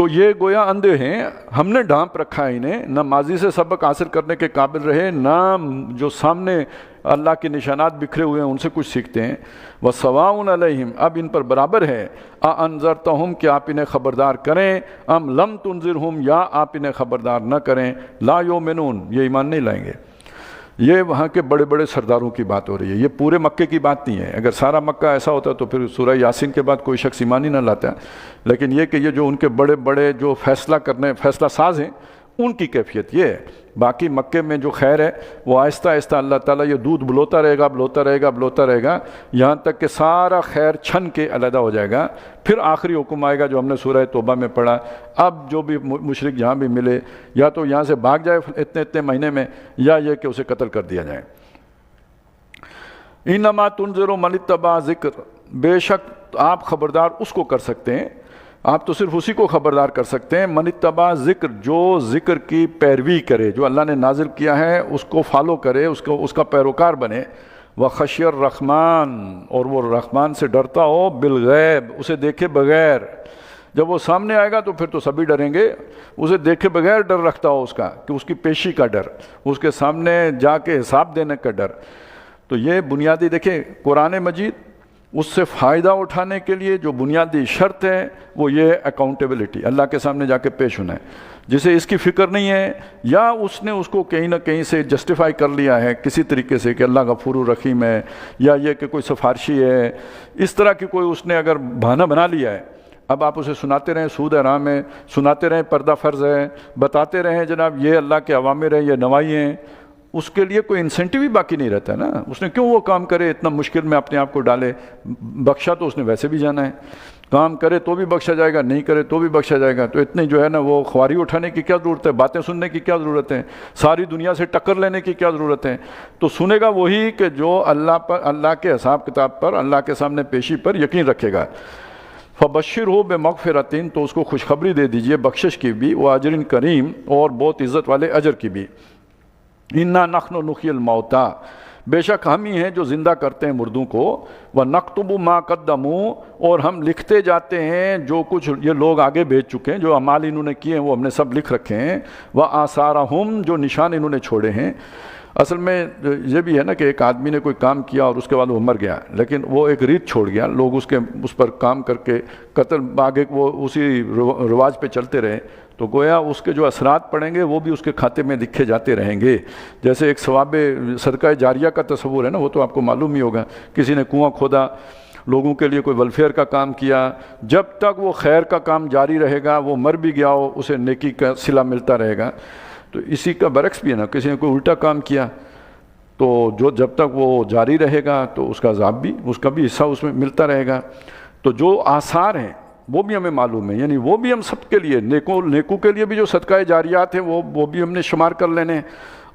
تو یہ گویا اندھے ہیں، ہم نے ڈھانپ رکھا ہے انہیں، نہ ماضی سے سبق حاصل کرنے کے قابل رہے، نہ جو سامنے اللہ کے نشانات بکھرے ہوئے ہیں ان سے کچھ سیکھتے ہیں۔ وَسَوَاءٌ عَلَيْهِمْ، اب ان پر برابر ہے، أَأَنذَرْتَهُمْ کہ آپ انہیں خبردار کریں، أَمْ لَمْ تُنذِرْهُمْ یا آپ انہیں خبردار نہ کریں، لَا يُؤْمِنُونَ یہ ایمان نہیں لائیں گے۔ یہ وہاں کے بڑے بڑے سرداروں کی بات ہو رہی ہے، یہ پورے مکے کی بات نہیں ہے۔ اگر سارا مکہ ایسا ہوتا تو پھر سورہ یاسین کے بعد کوئی شخص ایمان ہی نہ لاتا، لیکن یہ کہ یہ جو ان کے بڑے بڑے جو فیصلہ ساز ہیں ان کی کیفیت یہ ہے۔ باقی مکے میں جو خیر ہے وہ آہستہ آہستہ اللہ تعالیٰ یہ دودھ بلوتا رہے گا یہاں تک کہ سارا خیر چھن کے علیحدہ ہو جائے گا۔ پھر آخری حکم آئے گا جو ہم نے سورہ توبہ میں پڑھا، اب جو بھی مشرک جہاں بھی ملے یا تو یہاں سے بھاگ جائے اتنے مہینے میں، یا یہ کہ اسے قتل کر دیا جائے۔ انما تنذر من اتبع ذکر، بے شک آپ خبردار اس کو کر سکتے ہیں، آپ تو صرف اسی کو خبردار کر سکتے ہیں، من اتبع ذکر، جو ذکر کی پیروی کرے، جو اللہ نے نازل کیا ہے اس کو فالو کرے، اس کا پیروکار بنے۔ وخشی الرحمن، اور وہ رحمان سے ڈرتا ہو، بالغیب، اسے دیکھے بغیر۔ جب وہ سامنے آئے گا تو پھر تو سبھی ڈریں گے، اسے دیکھے بغیر ڈر رکھتا ہو اس کا، کہ اس کی پیشی کا ڈر، اس کے سامنے جا کے حساب دینے کا ڈر۔ تو یہ بنیادی دیکھیں قرآن مجید اس سے فائدہ اٹھانے کے لیے جو بنیادی شرط ہے وہ یہ اکاؤنٹیبلٹی، اللہ کے سامنے جا کے پیش ہونا ہے۔ جسے اس کی فکر نہیں ہے یا اس نے اس کو کہیں نہ کہیں سے جسٹیفائی کر لیا ہے کسی طریقے سے کہ اللہ غفور الرحیم ہے، یا یہ کہ کوئی سفارشی ہے، اس طرح کی کوئی اس نے اگر بہانہ بنا لیا ہے، اب آپ اسے سناتے رہیں سود حرام ہے، سناتے رہیں پردہ فرض ہے، بتاتے رہیں جناب یہ اللہ کے اوامر ہیں، یہ نواہی ہیں، اس کے لیے کوئی انسینٹیو ہی باقی نہیں رہتا نا۔ اس نے کیوں وہ کام کرے، اتنا مشکل میں اپنے آپ کو ڈالے، بخشا تو اس نے ویسے بھی جانا ہے، کام کرے تو بھی بخشا جائے گا، نہیں کرے تو بھی بخشا جائے گا، تو اتنی جو ہے نا وہ خواری اٹھانے کی کیا ضرورت ہے، باتیں سننے کی کیا ضرورت ہے، ساری دنیا سے ٹکر لینے کی کیا ضرورت ہے۔ تو سنے گا وہی کہ جو اللہ کے حساب کتاب پر، اللہ کے سامنے پیشی پر یقین رکھے گا۔ فبشرہ بمغفرۃ، تو اس کو خوشخبری دے دیجئے بخشش کی بھی، واجر کریم، اور بہت عزت والے اجر کی بھی۔ انا نحن نحیی الموتیٰ، بے شک ہم ہی ہیں جو زندہ کرتے ہیں مردوں کو، ونکتب ما قدموا، اور ہم لکھتے جاتے ہیں جو کچھ یہ لوگ آگے بھیج چکے ہیں، جو اعمال انہوں نے کیے ہیں وہ ہم نے سب لکھ رکھے ہیں، وآثارہم، جو نشان انہوں نے چھوڑے ہیں۔ اصل میں یہ بھی ہے نا کہ ایک آدمی نے کوئی کام کیا اور اس کے بعد وہ مر گیا، لیکن وہ ایک ریت چھوڑ گیا، لوگ اس پر کام کر کے قتل آگے وہ اسی رواج پہ چلتے رہے، تو گویا اس کے جو اثرات پڑیں گے وہ بھی اس کے کھاتے میں لکھے جاتے رہیں گے۔ جیسے ایک ثواب صدقہ جاریہ کا تصور ہے نا، وہ تو آپ کو معلوم ہی ہوگا، کسی نے کنواں کھودا، لوگوں کے لیے کوئی ویلفیئر کا کام کیا، جب تک وہ خیر کا کام جاری رہے گا، وہ مر بھی گیا ہو اسے نیکی کا صلہ ملتا رہے گا۔ تو اسی کا برعکس بھی ہے نا، کسی نے کوئی الٹا کام کیا تو جو جب تک وہ جاری رہے گا تو اس کا عذاب بھی، اس کا بھی حصہ اس میں ملتا رہے گا۔ تو جو آثار ہیں وہ بھی ہمیں معلوم ہے، یعنی وہ بھی ہم سب کے لیے، نیکوں کے لیے بھی جو صدقہ جاریات ہیں وہ بھی ہم نے شمار کر لینے ہیں،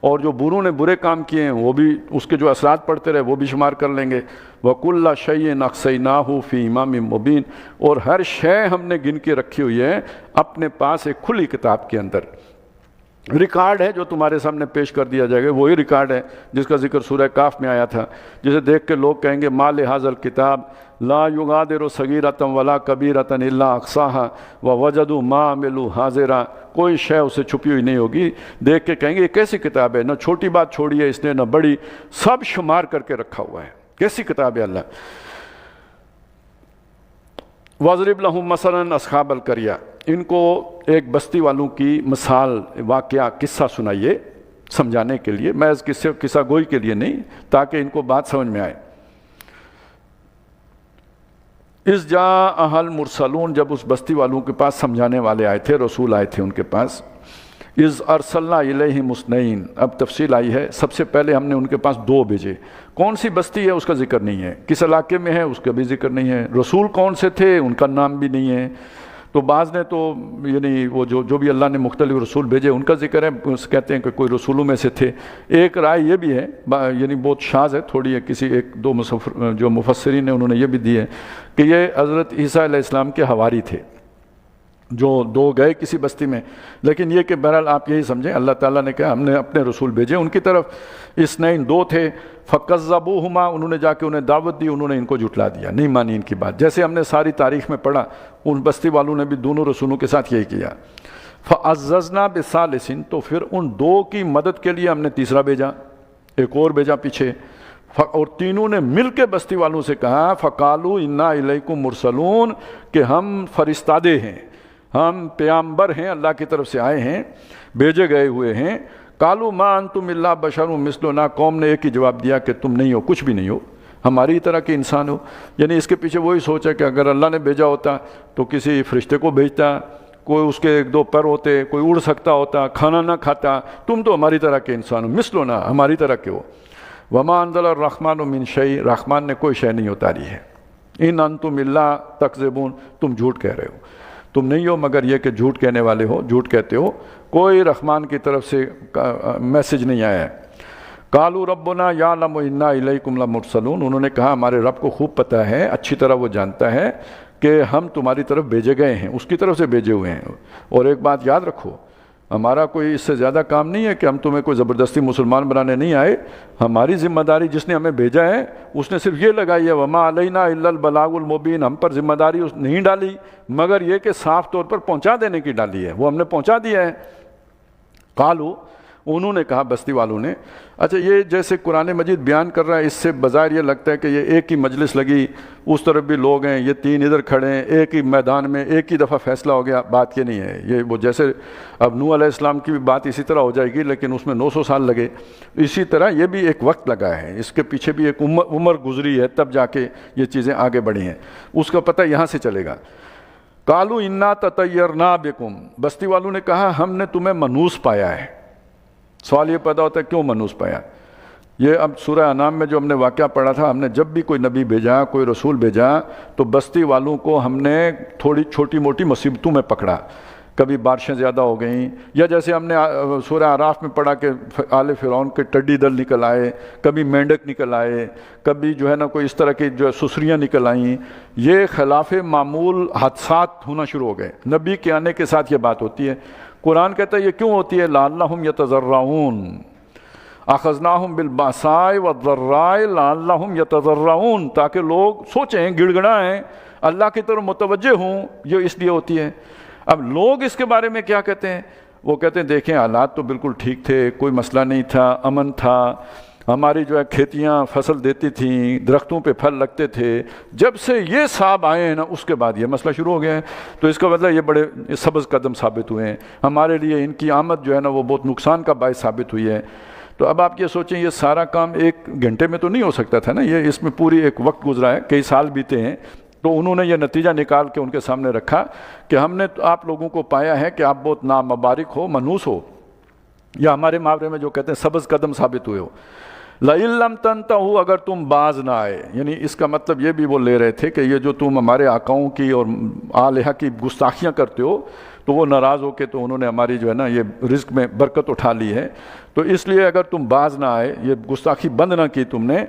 اور جو بروں نے برے کام کیے ہیں وہ بھی اس کے جو اثرات پڑتے رہے وہ بھی شمار کر لیں گے۔ وَكُلَّ شَيْءٍ أَحْصَيْنَاهُ فِي إِمَامٍ مُبِينٍ، اور ہر شے ہم نے گن کے رکھی ہوئی ہے اپنے پاس ایک کھلی کتاب کے اندر۔ ریکارڈ ہے جو تمہارے سامنے پیش کر دیا جائے گا، وہی ریکارڈ ہے جس کا ذکر سورہ کاف میں آیا تھا، جسے دیکھ کے لوگ کہیں گے ما لہذا الکتاب لا یغادر صغیرۃ ولا کبیرۃ الا احصاها ووجدوا ما عملوا حاضرا، کوئی شے اسے چھپی ہوئی نہیں ہوگی، دیکھ کے کہیں گے یہ کیسی کتاب ہے، نہ چھوٹی بات چھوڑی ہے اس نے نہ بڑی، سب شمار کر کے رکھا ہوا ہے، کیسی کتاب ہے اللہ۔ وَاضْرِبْ لَهُمْ مَثَلًا أَصْحَابَ الْقَرْيَةِ، ان کو ایک بستی والوں کی مثال، واقعہ، قصہ سنائیے سمجھانے کے لیے، محض قصہ گوئی کے لیے نہیں، تاکہ ان کو بات سمجھ میں آئے۔ اِذْ جَاءَهَا الْمُرْسَلُونَ، جب اس بستی والوں کے پاس سمجھانے والے آئے تھے، رسول آئے تھے ان کے پاس۔ اِذْ أَرْسَلْنَا إِلَيْهِمُ اثْنَيْنِ، اب تفصیل آئی ہے، سب سے پہلے ہم نے ان کے پاس 2 بھیجے۔ کون سی بستی ہے اس کا ذکر نہیں ہے، کس علاقے میں ہے اس کا بھی ذکر نہیں ہے، رسول کون سے تھے ان کا نام بھی نہیں ہے۔ تو بعض نے تو یعنی وہ جو بھی اللہ نے مختلف رسول بھیجے ان کا ذکر ہے، کہتے ہیں کہ کوئی رسولوں میں سے تھے۔ ایک رائے یہ بھی ہے، یعنی بہت شاذ ہے تھوڑی ہے، کسی 1-2 جو مفسرین ہیں انہوں نے یہ بھی دی ہے کہ یہ حضرت عیسیٰ علیہ السلام کے حواری تھے، جو دو گئے کسی بستی میں، لیکن یہ کہ بہرحال آپ یہی سمجھیں اللہ تعالیٰ نے کہا ہم نے اپنے رسول بھیجے ان کی طرف، اثنین دو تھے، فکذبوہما انہوں نے جا کے انہیں دعوت دی، انہوں نے ان کو جھٹلا دیا، نہیں مانی ان کی بات، جیسے ہم نے ساری تاریخ میں پڑھا ان بستی والوں نے بھی دونوں رسولوں کے ساتھ یہی کیا۔ فعززنا بثالث تو پھر ان دو کی مدد کے لیے ہم نے تیسرا بھیجا، ایک اور بھیجا پیچھے، اور تینوں نے مل کے بستی والوں سے کہا فقالوا انا الیکم مرسلون کہ ہم فرستادے ہیں، ہم پیامبر ہیں، اللہ کی طرف سے آئے ہیں، بھیجے گئے ہوئے ہیں۔ قالوا ما انتم الا بشر مثلنا، قوم نے ایک ہی جواب دیا کہ تم نہیں ہو، کچھ بھی نہیں ہو، ہماری طرح کے انسان ہو۔ یعنی اس کے پیچھے وہی سوچ ہے کہ اگر اللہ نے بھیجا ہوتا تو کسی فرشتے کو بھیجتا، کوئی اس کے ایک دو پر ہوتے، کوئی اڑ سکتا ہوتا، کھانا نہ کھاتا، تم تو ہماری طرح کے انسان ہو، مثلنا ہماری طرح کے ہو۔ وما انزل الرحمن من شیء، رحمان نے کوئی شے نہیں اتاری ہے۔ ان انتم الا تکذبون، تم جھوٹ کہہ رہے ہو، تم نہیں ہو مگر یہ کہ جھوٹ کہنے والے ہو، جھوٹ کہتے ہو، کوئی رحمان کی طرف سے میسج نہیں آیا ہے۔ قالوا ربنا یعلم انا الیکم لمرسلون، انہوں نے کہا ہمارے رب کو خوب پتہ ہے، اچھی طرح وہ جانتا ہے کہ ہم تمہاری طرف بھیجے گئے ہیں، اس کی طرف سے بھیجے ہوئے ہیں۔ اور ایک بات یاد رکھو، ہمارا کوئی اس سے زیادہ کام نہیں ہے کہ ہم تمہیں کوئی زبردستی مسلمان بنانے نہیں آئے، ہماری ذمہ داری جس نے ہمیں بھیجا ہے اس نے صرف یہ لگائی ہے وما علینا الا البلاغ المبین، ہم پر ذمہ داری اس نہیں ڈالی مگر یہ کہ صاف طور پر پہنچا دینے کی ڈالی ہے، وہ ہم نے پہنچا دیا ہے۔ قالو انہوں نے کہا، بستی والوں نے، اچھا یہ جیسے قرآن مجید بیان کر رہا ہے اس سے بظاہر یہ لگتا ہے کہ یہ ایک ہی مجلس لگی، اس طرف بھی لوگ ہیں، یہ تین ادھر کھڑے ہیں، ایک ہی میدان میں ایک ہی دفعہ فیصلہ ہو گیا، بات یہ نہیں ہے۔ یہ وہ جیسے اب نوح علیہ السلام کی بھی بات اسی طرح ہو جائے گی لیکن اس میں 900 سال لگے، اسی طرح یہ بھی ایک وقت لگا ہے، اس کے پیچھے بھی ایک عمر گزری ہے، تب جا کے یہ چیزیں آگے بڑھی ہیں، اس کا پتہ یہاں سے چلے گا۔ قالوا انا تطیرنا بکم، بستی والوں نے کہا ہم نے تمہیں منحوس پایا ہے۔ سوال یہ پیدا ہوتا ہے کیوں منحوس پایا؟ یہ اب سورہ انعام میں جو ہم نے واقعہ پڑھا تھا، ہم نے جب بھی کوئی نبی بھیجا، کوئی رسول بھیجا تو بستی والوں کو ہم نے تھوڑی چھوٹی موٹی مصیبتوں میں پکڑا، کبھی بارشیں زیادہ ہو گئیں، یا جیسے ہم نے سورہ اعراف میں پڑھا کہ آل فرعون کے ٹڈی دل نکل آئے، کبھی مینڈک نکل آئے، کبھی جو ہے نا کوئی اس طرح کی جو سسریاں نکل آئیں، یہ خلاف معمول حادثات ہونا شروع ہو گئے۔ نبی کے آنے کے ساتھ یہ بات ہوتی ہے۔ قرآن کہتا ہے یہ کیوں ہوتی ہے؟ لعلہم یتضرعون، اخذناہم بالباساء والضراء لعلہم یتضرعون، تاکہ لوگ سوچیں، گڑ گڑائیں، اللہ کی طرف متوجہ ہوں، یہ اس لیے ہوتی ہے۔ اب لوگ اس کے بارے میں کیا کہتے ہیں؟ وہ کہتے ہیں دیکھیں حالات تو بالکل ٹھیک تھے، کوئی مسئلہ نہیں تھا، امن تھا، ہماری جو ہے کھیتیاں فصل دیتی تھیں، درختوں پہ پھل لگتے تھے، جب سے یہ صاحب آئے ہیں نا اس کے بعد یہ مسئلہ شروع ہو گیا ہے۔ تو اس کا مطلب یہ بڑے سبز قدم ثابت ہوئے ہیں، ہمارے لیے ان کی آمد جو ہے نا وہ بہت نقصان کا باعث ثابت ہوئی ہے۔ تو اب آپ یہ سوچیں یہ سارا کام ایک گھنٹے میں تو نہیں ہو سکتا تھا نا، یہ اس میں پوری ایک وقت گزرا ہے، کئی سال بیتے ہیں۔ تو انہوں نے یہ نتیجہ نکال کے ان کے سامنے رکھا کہ ہم نے آپ لوگوں کو پایا ہے کہ آپ بہت نامبارک ہو، منحوس ہو، یا ہمارے محاورے میں جو کہتے ہیں سبز قدم ثابت ہوئے ہو۔ لئن لم تنتہوا، اگر تم باز نہ آئے، یعنی اس کا مطلب یہ بھی وہ لے رہے تھے کہ یہ جو تم ہمارے آقاؤں کی اور آلہہ کی گستاخیاں کرتے ہو تو وہ ناراض ہو کے تو انہوں نے ہماری جو ہے نا یہ رزق میں برکت اٹھا لی ہے، تو اس لیے اگر تم باز نہ آئے، یہ گستاخی بند نہ کی تم نے،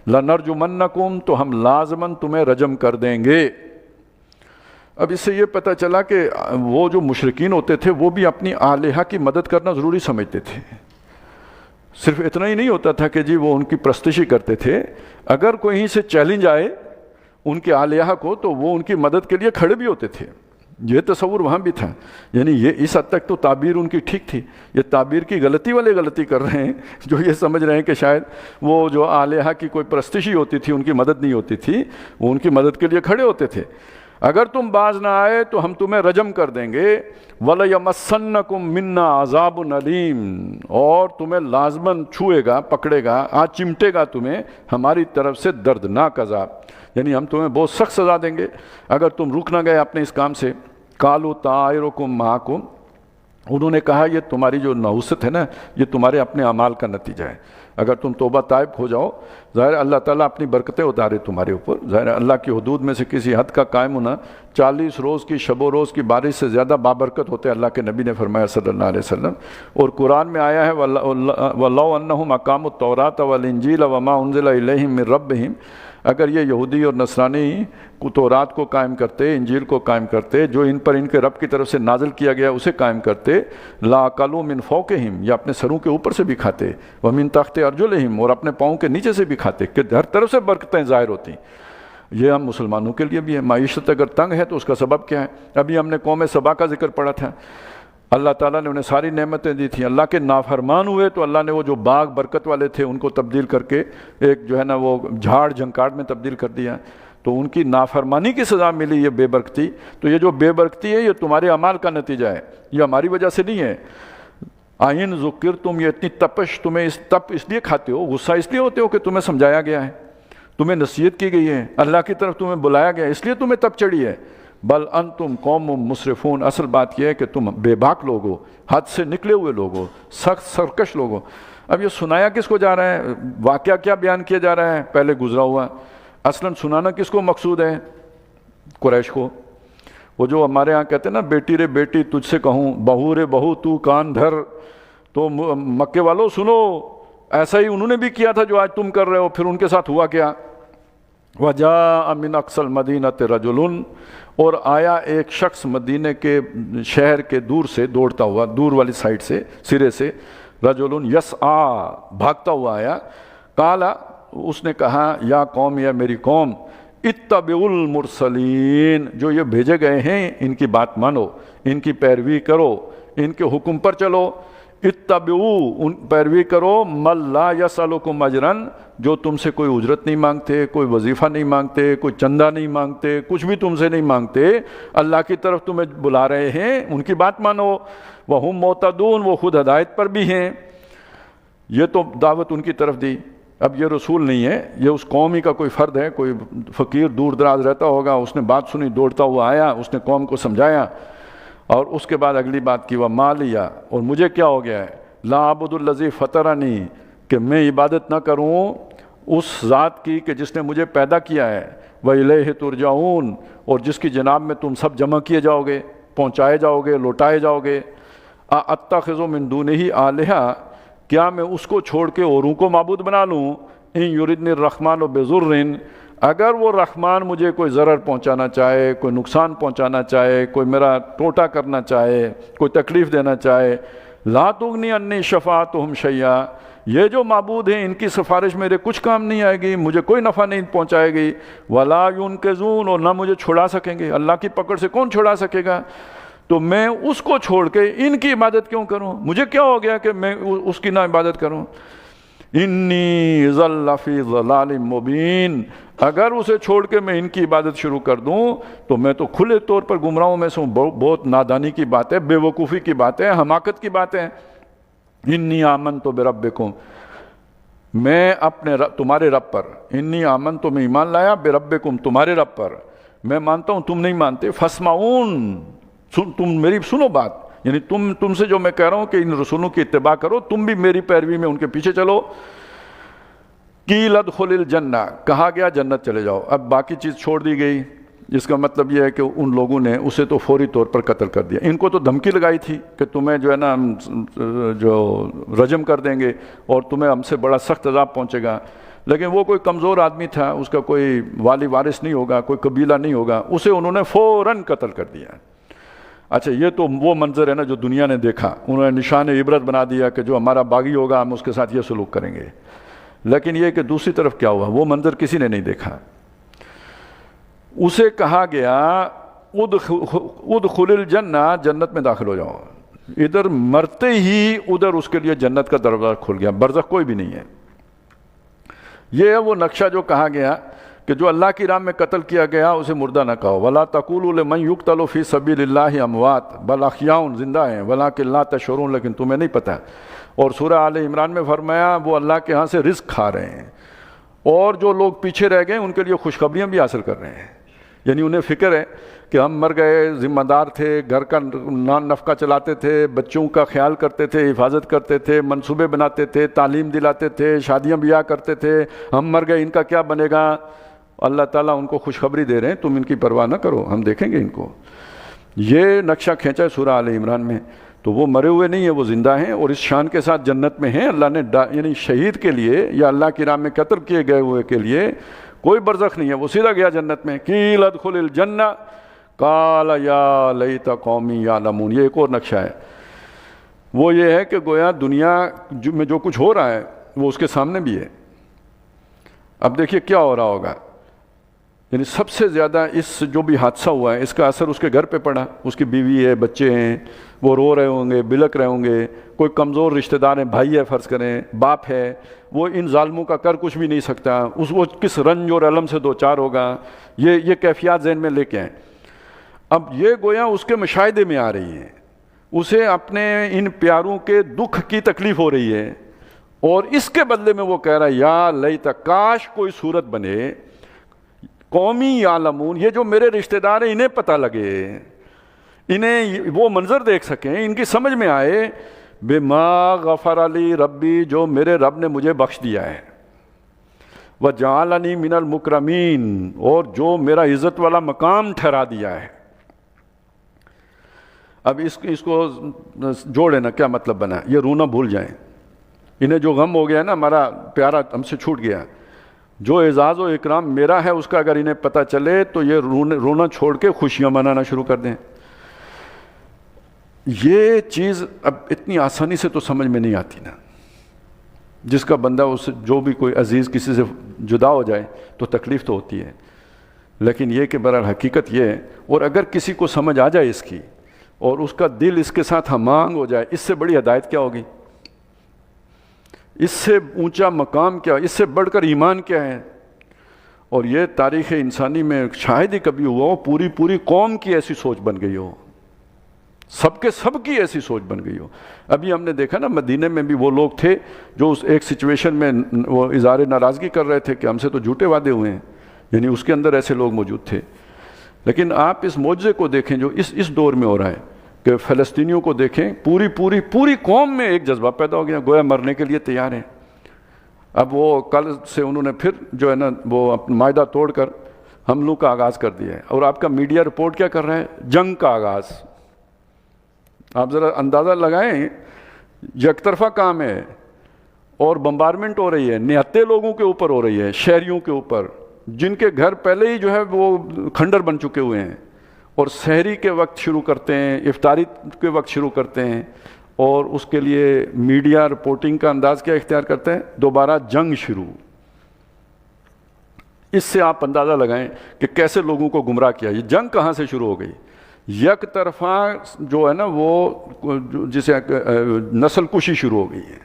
لنرجمنکم، تو ہم لازماً تمہیں رجم کر دیں گے۔ اب اس سے یہ پتہ چلا کہ وہ جو مشرکین ہوتے تھے وہ بھی اپنی آلہہ کی مدد کرنا ضروری سمجھتے تھے، صرف اتنا ہی نہیں ہوتا تھا کہ جی وہ ان کی پرستشی کرتے تھے، اگر کوئی سے چیلنج آئے ان کے آلیہ کو تو وہ ان کی مدد کے لیے کھڑے بھی ہوتے تھے۔ یہ تصور وہاں بھی تھا، یعنی یہ اس حد تک تو تعبیر ان کی ٹھیک تھی۔ یہ تعبیر کی غلطی والے غلطی کر رہے ہیں جو یہ سمجھ رہے ہیں کہ شاید وہ جو آلیہ کی کوئی پرستشی ہوتی تھی ان کی مدد نہیں ہوتی تھی، وہ ان کی مدد کے لیے کھڑے ہوتے تھے۔ اگر تم باز نہ آئے تو ہم تمہیں رجم کر دیں گے، وَلَيَمَسَّنَّكُم مِّنَّا عَذَابٌ أَلِيمٌ، اور تمہیں لازماً چھوئے گا، پکڑے گا، آج چمٹے گا تمہیں ہماری طرف سے دردناک عذاب، یعنی ہم تمہیں بہت سخت سزا دیں گے اگر تم رک نہ گئے اپنے اس کام سے۔ قَالُوا طَائِرُكُم مَّعَكُمْ، انہوں نے کہا یہ تمہاری جو نحوست ہے نا یہ تمہارے اپنے اعمال کا نتیجہ ہے، اگر تم توبہ طائب ہو جاؤ ظاہر اللہ تعالیٰ اپنی برکتیں اتارے تمہارے اوپر، ظاہر اللہ کی حدود میں سے کسی حد کا قائم ہونا 40 روز کی شب و روز کی بارش سے زیادہ بابرکت ہوتے ہیں، اللہ کے نبی نے فرمایا صلی اللہ علیہ وسلم۔ اور قرآن میں آیا ہے وَلَوْ أَنَّهُمْ أَقَامُوا التَّوْرَاةَ وَالْإِنْجِيلَ وَمَا أُنزِلَ إِلَيْهِمْ مِنْ رَبِّهِمْ، اگر یہ یہودی اور نصرانی تورات کو قائم کرتے، انجیل کو قائم کرتے، جو ان پر ان کے رب کی طرف سے نازل کیا گیا اسے قائم کرتے، لاکلوا من فوقہم، یا اپنے سروں کے اوپر سے بھی کھاتے، ومن تحت ارجلہم، اور اپنے پاؤں کے نیچے سے بھی کھاتے، کہ ہر طرف سے برکتیں ظاہر ہوتی. یہ ہم مسلمانوں کے لیے بھی ہے. معیشت اگر تنگ ہے تو اس کا سبب کیا ہے؟ ابھی ہم نے قوم سبا کا ذکر پڑھا تھا. اللہ تعالیٰ نے انہیں ساری نعمتیں دی تھیں، اللہ کے نافرمان ہوئے تو اللہ نے وہ جو باغ برکت والے تھے ان کو تبدیل کر کے ایک جو ہے نا وہ جھاڑ جھنکاڑ میں تبدیل کر دیا. تو ان کی نافرمانی کی سزا ملی یہ بے برکتی. تو یہ جو بے برکتی ہے یہ تمہارے اعمال کا نتیجہ ہے، یہ ہماری وجہ سے نہیں ہے. آئین ذکر تم، یہ اتنی تپش تمہیں تپ اس لیے کھاتے ہو، غصہ اس لیے ہوتے ہو کہ تمہیں سمجھایا گیا ہے، تمہیں نصیحت کی گئی ہے، اللہ کی طرف تمہیں بلایا گیا ہے، اس لیے تمہیں تپ چڑھی ہے. بل انتم قوم مسرفون، اصل بات یہ ہے کہ تم بے باک لوگ ہو، حد سے نکلے ہوئے لوگ ہو، سخت سرکش لوگ ہو. اب یہ سنایا کس کو جا رہا ہے؟ واقعہ کیا بیان کیا جا رہا ہے؟ پہلے گزرا ہوا. اصلاً سنانا کس کو مقصود ہے؟ قریش کو. وہ جو ہمارے ہاں کہتے ہیں نا بیٹی رے بیٹی تجھ سے کہوں، بہو رے بہو تو کان دھر. تو مکے والوں سنو، ایسا ہی انہوں نے بھی کیا تھا جو آج تم کر رہے ہو. پھر ان کے ساتھ ہوا کیا؟ وَجَاءَ مِنْ أَقْصَى الْمَدِينَةِ رَجُلٌ، اور آیا ایک شخص مدینے کے شہر کے دور سے دوڑتا ہوا، دور والی سائڈ سے، سرے سے. رَجُلٌ يَسْعَى، بھاگتا ہوا آیا. قَالَ، اس نے کہا، یا قوم، یا میری قوم، اتبعوا المرسلین، جو یہ بھیجے گئے ہیں ان کی بات مانو، ان کی پیروی کرو، ان کے حکم پر چلو. اتبعوا، پیروی کرو، من لا یسألکم اجرا، جو تم سے کوئی اجرت نہیں مانگتے، کوئی وظیفہ نہیں مانگتے، کوئی چندہ نہیں مانگتے، کچھ بھی تم سے نہیں مانگتے، اللہ کی طرف تمہیں بلا رہے ہیں، ان کی بات مانو. وہم مہتدون، وہ خود ہدایت پر بھی ہیں. یہ تو دعوت ان کی طرف دی. اب یہ رسول نہیں ہے، یہ اس قوم ہی کا کوئی فرد ہے، کوئی فقیر دور دراز رہتا ہوگا، اس نے بات سنی، دوڑتا ہوا آیا، اس نے قوم کو سمجھایا، اور اس کے بعد اگلی بات کی، وَمَا لِيَ، اور مجھے کیا ہو گیا ہے، لَا أَعْبُدُ الَّذِي فَطَرَنِي، کہ میں عبادت نہ کروں اس ذات کی کہ جس نے مجھے پیدا کیا ہے، وَإِلَيْهِ تُرْجَعُونَ، اور جس کی جناب میں تم سب جمع کیے جاؤ گے، پہنچائے جاؤ گے، لوٹائے جاؤ گے. أَأَتَّخِذُ مِن دُونِهِ آلِهَةً، کیا میں اس کو چھوڑ کے اوروں کو معبود بنا لوں؟ ان یردنی الرحمن بضر، اگر وہ رحمان مجھے کوئی ضرر پہنچانا چاہے، کوئی نقصان پہنچانا چاہے، کوئی میرا ٹوٹا کرنا چاہے، کوئی تکلیف دینا چاہے، لا تغنی عنی شفاعتہم شیئا، یہ جو معبود ہیں ان کی سفارش میرے کچھ کام نہیں آئے گی، مجھے کوئی نفع نہیں پہنچائے گی. ولا ینقذون، اور نہ مجھے چھڑا سکیں گے. اللہ کی پکڑ سے کون چھڑا سکے گا؟ تو میں اس کو چھوڑ کے ان کی عبادت کیوں کروں؟ مجھے کیا ہو گیا کہ میں اس کی نہ عبادت کروں؟ انی ذل فی ضلال مبین، اگر اسے چھوڑ کے میں ان کی عبادت شروع کر دوں تو میں تو کھلے طور پر گمراہوں میں سے ہوں. بہت نادانی کی بات ہے، بے وقوفی کی بات ہے، حماقت کی بات ہے. انی آمنت بربکم، میں اپنے تمہارے رب پر، انی آمنت، میں ایمان لایا، بربکم، تمہارے رب پر، میں مانتا ہوں تم نہیں مانتے. فاسمعون، تم میری سنو بات، یعنی تم سے جو میں کہہ رہا ہوں کہ ان رسولوں کی اتباع کرو، تم بھی میری پیروی میں ان کے پیچھے چلو. قیل ادخل الجنہ، کہا گیا جنت چلے جاؤ. اب باقی چیز چھوڑ دی گئی. اس کا مطلب یہ ہے کہ ان لوگوں نے اسے تو فوری طور پر قتل کر دیا. ان کو تو دھمکی لگائی تھی کہ تمہیں جو ہے نا جو رجم کر دیں گے اور تمہیں ہم سے بڑا سخت عذاب پہنچے گا. لیکن وہ کوئی کمزور آدمی تھا، اس کا کوئی والی وارث نہیں ہوگا، کوئی قبیلہ نہیں ہوگا، اسے انہوں نے فوراً قتل کر دیا. اچھا، یہ تو وہ منظر ہے نا جو دنیا نے دیکھا. انہوں نے نشان عبرت بنا دیا کہ جو ہمارا باغی ہوگا ہم اس کے ساتھ یہ سلوک کریں گے. لیکن یہ کہ دوسری طرف کیا ہوا، وہ منظر کسی نے نہیں دیکھا. اسے کہا گیا ادخل الجنہ، جنت میں داخل ہو جاؤ. ادھر مرتے ہی ادھر اس کے لیے جنت کا دروازہ کھل گیا، برزخ کوئی بھی نہیں ہے. یہ ہے وہ نقشہ جو کہا گیا کہ جو اللہ کی راہ میں قتل کیا گیا اسے مردہ نہ کہو. وَلَا تَقُولُوا لِمَنْ يُقْتَلُ فِي سَبِيلِ اللَّهِ أَمْوَاتٌ بَلْ أَحْيَاءٌ، زندہ ہیں، وَلَٰكِن لَا تَشْعُرُونَ، لیکن تمہیں نہیں پتہ. اور سورہ آل عمران میں فرمایا وہ اللہ کے ہاں سے رزق کھا رہے ہیں، اور جو لوگ پیچھے رہ گئے ان کے لیے خوشخبریاں بھی حاصل کر رہے ہیں. یعنی انہیں فکر ہے کہ ہم مر گئے، ذمہ دار تھے، گھر کا نان نفقہ چلاتے تھے، بچوں کا خیال کرتے تھے، حفاظت کرتے تھے، منصوبے بناتے تھے، تعلیم دلاتے تھے، شادیاں بیاہ کرتے تھے، ہم مر گئے، ان کا کیا بنے گا؟ اللہ تعالیٰ ان کو خوشخبری دے رہے ہیں تم ان کی پرواہ نہ کرو، ہم دیکھیں گے ان کو. یہ نقشہ کھینچا ہے سورہ آل عمران میں. تو وہ مرے ہوئے نہیں ہیں، وہ زندہ ہیں اور اس شان کے ساتھ جنت میں ہیں. اللہ نے یعنی شہید کے لیے یا اللہ کی راہ میں قتل کیے گئے ہوئے کے لیے کوئی برزخ نہیں ہے، وہ سیدھا گیا جنت میں. قیل ادخل الجنہ قال یا لیت قومی یعلمون. یہ ایک اور نقشہ ہے. وہ یہ ہے کہ گویا دنیا میں جو کچھ ہو رہا ہے وہ اس کے سامنے بھی ہے. اب دیکھیے کیا ہو رہا ہوگا. یعنی سب سے زیادہ اس جو بھی حادثہ ہوا ہے اس کا اثر اس کے گھر پہ پڑا. اس کی بیوی ہے، بچے ہیں، وہ رو رہے ہوں گے، بلک رہے ہوں گے. کوئی کمزور رشتہ دار ہیں، بھائی ہے فرض کریں، باپ ہے، وہ ان ظالموں کا کر کچھ بھی نہیں سکتا. وہ کس رنج اور الم سے دو چار ہوگا. یہ کیفیات ذہن میں لے کے آئیں. اب یہ گویا اس کے مشاہدے میں آ رہی ہیں. اسے اپنے ان پیاروں کے دکھ کی تکلیف ہو رہی ہے، اور اس کے بدلے میں وہ کہہ رہا ہے یا لیت، کاش کوئی صورت بنے قومی یعلمون، یہ جو میرے رشتہ دار ہیں انہیں پتہ لگے، انہیں وہ منظر دیکھ سکیں، ان کی سمجھ میں آئے بما غفر لی ربی، جو میرے رب نے مجھے بخش دیا ہے، وجعلنی من المکرمین، اور جو میرا عزت والا مقام ٹھہرا دیا ہے. اب اس کو جوڑے نا، کیا مطلب بنا. یہ رونا بھول جائیں. انہیں جو غم ہو گیا نا، ہمارا پیارا ہم سے چھوٹ گیا، جو اعزاز و اکرام میرا ہے اس کا اگر انہیں پتہ چلے تو یہ رونا چھوڑ کے خوشیاں منانا شروع کر دیں. یہ چیز اب اتنی آسانی سے تو سمجھ میں نہیں آتی نا. جس کا بندہ اس جو بھی کوئی عزیز کسی سے جدا ہو جائے تو تکلیف تو ہوتی ہے، لیکن یہ کہ برحال حقیقت یہ ہے. اور اگر کسی کو سمجھ آ جائے اس کی اور اس کا دل اس کے ساتھ ہمانگ ہو جائے، اس سے بڑی ہدایت کیا ہوگی، اس سے اونچا مقام کیا، اس سے بڑھ کر ایمان کیا ہے. اور یہ تاریخ انسانی میں شاید ہی کبھی ہوا ہو پوری قوم کی ایسی سوچ بن گئی ہو، سب کی ایسی سوچ بن گئی ہو. ابھی ہم نے دیکھا نا مدینے میں بھی وہ لوگ تھے جو اس ایک سچویشن میں وہ اظہار ناراضگی کر رہے تھے کہ ہم سے تو جھوٹے وعدے ہوئے ہیں. یعنی اس کے اندر ایسے لوگ موجود تھے. لیکن آپ اس معجزے کو دیکھیں جو اس دور میں ہو رہا ہے کہ فلسطینیوں کو دیکھیں، پوری قوم میں ایک جذبہ پیدا ہو گیا، گویا مرنے کے لیے تیار ہیں. اب وہ کل سے انہوں نے پھر جو ہے نا وہ اپنا معاہدہ توڑ کر حملوں کا آغاز کر دیا ہے. اور آپ کا میڈیا رپورٹ کیا کر رہا ہے؟ جنگ کا آغاز. آپ ذرا اندازہ لگائیں، یک طرفہ کام ہے اور بمبارمنٹ ہو رہی ہے، نہتے لوگوں کے اوپر ہو رہی ہے، شہریوں کے اوپر جن کے گھر پہلے ہی جو ہے وہ کھنڈر بن چکے ہوئے ہیں. اور سحری کے وقت شروع کرتے ہیں، افطاری کے وقت شروع کرتے ہیں، اور اس کے لیے میڈیا رپورٹنگ کا انداز کیا اختیار کرتے ہیں؟ دوبارہ جنگ شروع. اس سے آپ اندازہ لگائیں کہ کیسے لوگوں کو گمراہ کیا. یہ جنگ کہاں سے شروع ہو گئی؟ یک طرفہ جو ہے نا وہ جسے نسل کشی شروع ہو گئی ہے.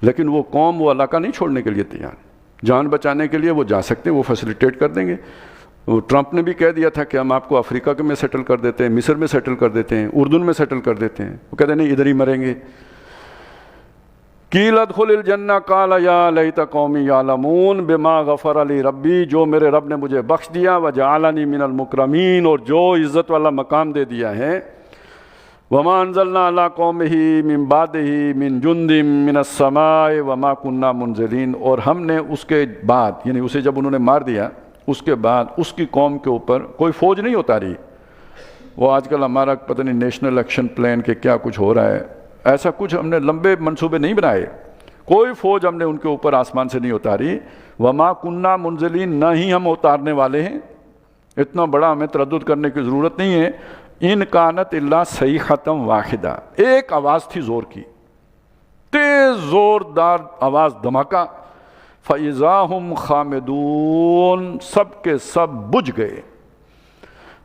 لیکن وہ قوم وہ علاقہ نہیں چھوڑنے کے لیے تیار. جان بچانے کے لیے وہ جا سکتے ہیں، وہ فیسیلیٹیٹ کر دیں گے. ٹرمپ نے بھی کہہ دیا تھا کہ ہم آپ کو افریقہ میں سیٹل کر دیتے ہیں، مصر میں سیٹل کر دیتے ہیں، اردن میں سیٹل کر دیتے ہیں. وہ کہتے ہیں نہیں، ادھر ہی مریں گے. قیل ادخل الجنہ قال یا لیت قومی یعلمون بما غفر لی ربی، جو میرے رب نے مجھے بخش دیا، وجعلنی من المکرمین، اور جو عزت والا مقام دے دیا ہے. وما انزلنا علی قومہ من بعدہ من جند من السماء وما كنا منزلین، اور ہم نے اس کے بعد، یعنی اسے جب انہوں نے مار دیا اس کے بعد اس کی قوم کے اوپر کوئی فوج نہیں اتاری. وہ آج کل ہمارا پتہ نہیں نیشنل ایکشن پلان کے کیا کچھ ہو رہا ہے، ایسا کچھ ہم نے لمبے منصوبے نہیں بنائے. کوئی فوج ہم نے ان کے اوپر آسمان سے نہیں اتاری. وما كنا منزلین، نہ ہی ہم اتارنے والے ہیں. اتنا بڑا ہمیں تردد کرنے کی ضرورت نہیں ہے. ان کانت الا صیحۃ واحدہ، ایک آواز تھی زور کی، تیز زوردار آواز، دھماکہ. فَإِذَا هُمْ خَامِدُونَ، سب کے سب بجھ گئے.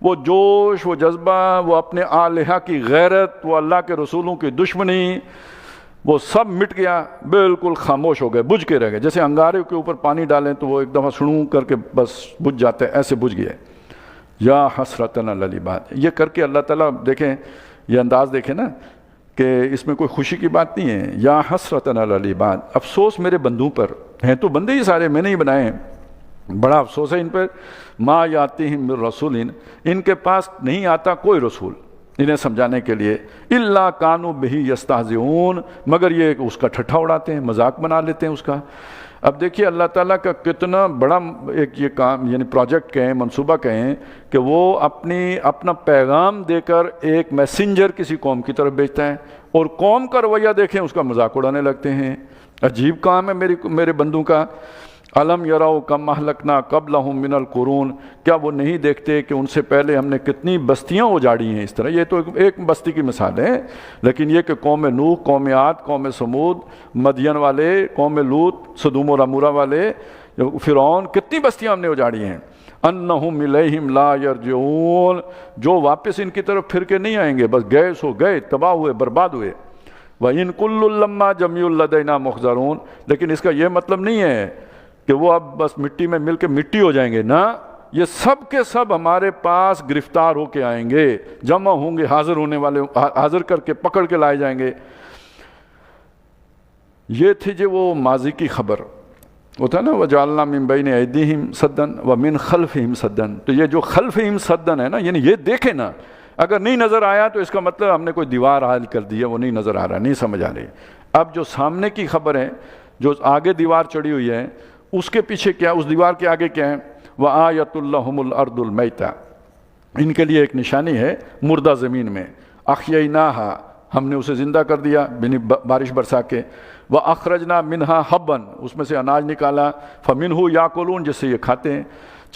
وہ جوش، وہ جذبہ، وہ اپنے آلہہ کی غیرت، وہ اللہ کے رسولوں کی دشمنی، وہ سب مٹ گیا، بالکل خاموش ہو گئے، بجھ کے رہ گئے. جیسے انگارے کے اوپر پانی ڈالیں تو وہ ایک دفعہ سنوں کر کے بس بجھ جاتے ہیں، ایسے بجھ گئے. یا حسرتن علی العباد. یہ کر کے اللہ تعالیٰ دیکھیں، یہ انداز دیکھیں نا کہ اس میں کوئی خوشی کی بات نہیں ہے. یا حسرتن علی العباد، افسوس میرے بندوں پر. ہیں تو بندے ہی سارے، میں نے ہی بنائے ہیں، بڑا افسوس ہے ان پر. ما یاتیہم من رسول، ان کے پاس نہیں آتا کوئی رسول انہیں سمجھانے کے لیے. الا کانوا بہ یستہزئون، مگر یہ اس کا ٹھٹھا اڑاتے ہیں، مذاق بنا لیتے ہیں اس کا. اب دیکھیے اللہ تعالیٰ کا کتنا بڑا ایک یہ کام، یعنی پروجیکٹ کہیں، منصوبہ کہیں، کہ وہ اپنا پیغام دے کر ایک میسنجر کسی قوم کی طرف بھیجتا ہے، اور قوم کا رویہ دیکھیں، اس کا مذاق اڑانے لگتے ہیں. عجیب کام ہے میرے بندوں کا. علم یرو کم اہلکنا قبلہم من القرون، کیا وہ نہیں دیکھتے کہ ان سے پہلے ہم نے کتنی بستیاں اجاڑی ہیں اس طرح. یہ تو ایک بستی کی مثال ہے، لیکن یہ کہ قوم نوح، قوم عاد، قوم سمود، مدین والے، قوم لوط، سدوم اور عمورہ والے، فرعون، کتنی بستیاں ہم نے اجاڑی ہیں. انہم الیہم لا یرجعون، جو واپس ان کی طرف پھر کے نہیں آئیں گے، بس گئے سو گئے، تباہ ہوئے، برباد ہوئے. وَإِن كُلٌّ لَمَّا جَمِيعٌ لَدَيْنَا مُحْضَرُونَ، لیکن اس کا یہ مطلب نہیں ہے کہ وہ اب بس مٹی میں مل کے مٹی ہو جائیں گے، نہ، یہ سب کے سب ہمارے پاس گرفتار ہو کے آئیں گے، جمع ہوں گے، حاضر ہونے والے، حاضر کر کے پکڑ کے لائے جائیں گے. یہ تھی جو وہ ماضی کی خبر. وہ تھا نا وَجَعَلْنَا مِن بَيْنِ أَيْدِيهِمْ سَدًّا وَمِن خَلْفِهِمْ سَدًّا، تو یہ جو خلفہم سدن ہے نا، یعنی یہ دیکھیں نا، اگر نہیں نظر آیا تو اس کا مطلب ہم نے کوئی دیوار حائل کر دی ہے، وہ نہیں نظر آ رہا، نہیں سمجھ آ رہی. اب جو سامنے کی خبر ہے، جو آگے دیوار چڑھی ہوئی ہے، اس کے پیچھے کیا، اس دیوار کے آگے کیا ہے؟ وَآیَةٌ لَهُمُ الْأَرْضُ الْمَيْتَةُ، ان کے لیے ایک نشانی ہے مردہ زمین میں. أَحْيَيْنَاهَا، ہم نے اسے زندہ کر دیا، یعنی بارش برسا کے. وَأَخْرَجْنَا مِنْهَا حَبًّا، اس میں سے اناج نکالا. فَمِنْهُ يَأْكُلُونَ، جس سے یہ کھاتے ہیں،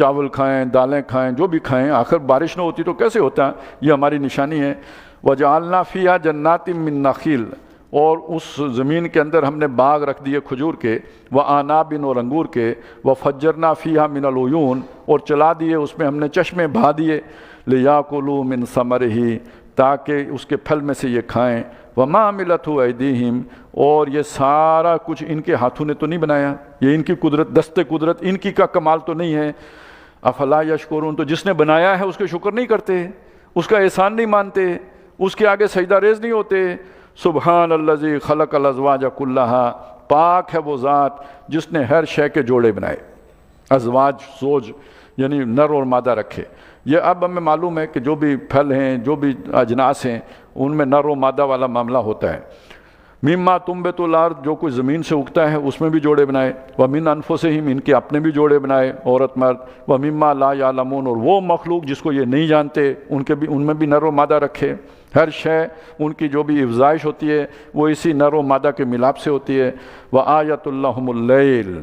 چاول کھائیں، دالیں کھائیں، جو بھی کھائیں. آخر بارش نہ ہوتی تو کیسے ہوتا؟ یہ ہماری نشانی ہے. وَجَعَلْنَا فِيهَا جَنَّاتٍ مِّن نَخِيلٍ، اور اس زمین کے اندر ہم نے باغ رکھ دیے کھجور کے، وَأَعْنَابٍ، اور انگور کے. وَفَجَّرْنَا فِيهَا مِنَ الْعُيُونِ، اور چلا دیے اس میں ہم نے چشمے بہا دیے. لِيَأْكُلُوا مِن ثَمَرِهِ، تاکہ اس کے پھل میں سے یہ کھائیں. وَمَا عَمِلَتْهُ أَيْدِيهِمْ، اور یہ سارا کچھ ان کے ہاتھوں نے تو نہیں بنایا، یہ ان کی قدرت، دست قدرت ان کی کا کمال تو نہیں ہے. افلا یشکرون، تو جس نے بنایا ہے اس کے شکر نہیں کرتے، اس کا احسان نہیں مانتے، اس کے آگے سجدہ ریز نہیں ہوتے. سبحان الذی خلق الازواج کلہا، پاک ہے وہ ذات جس نے ہر شے کے جوڑے بنائے. ازواج، زوج، یعنی نر اور مادہ رکھے. یہ اب ہمیں معلوم ہے کہ جو بھی پھل ہیں، جو بھی اجناس ہیں، ان میں نر و مادہ والا معاملہ ہوتا ہے. مما تنبت الارض، جو کچھ زمین سے اگتا ہے اس میں بھی جوڑے بنائے. ومن انفسہم، ان کے اپنے بھی جوڑے بنائے، عورت مرد. ومما لا یعلمون، اور وہ مخلوق جس کو یہ نہیں جانتے ان میں بھی نر و مادہ رکھے. ہر شے ان کی جو بھی افزائش ہوتی ہے وہ اسی نر و مادہ کے ملاپ سے ہوتی ہے. وآیۃ لہم اللیل،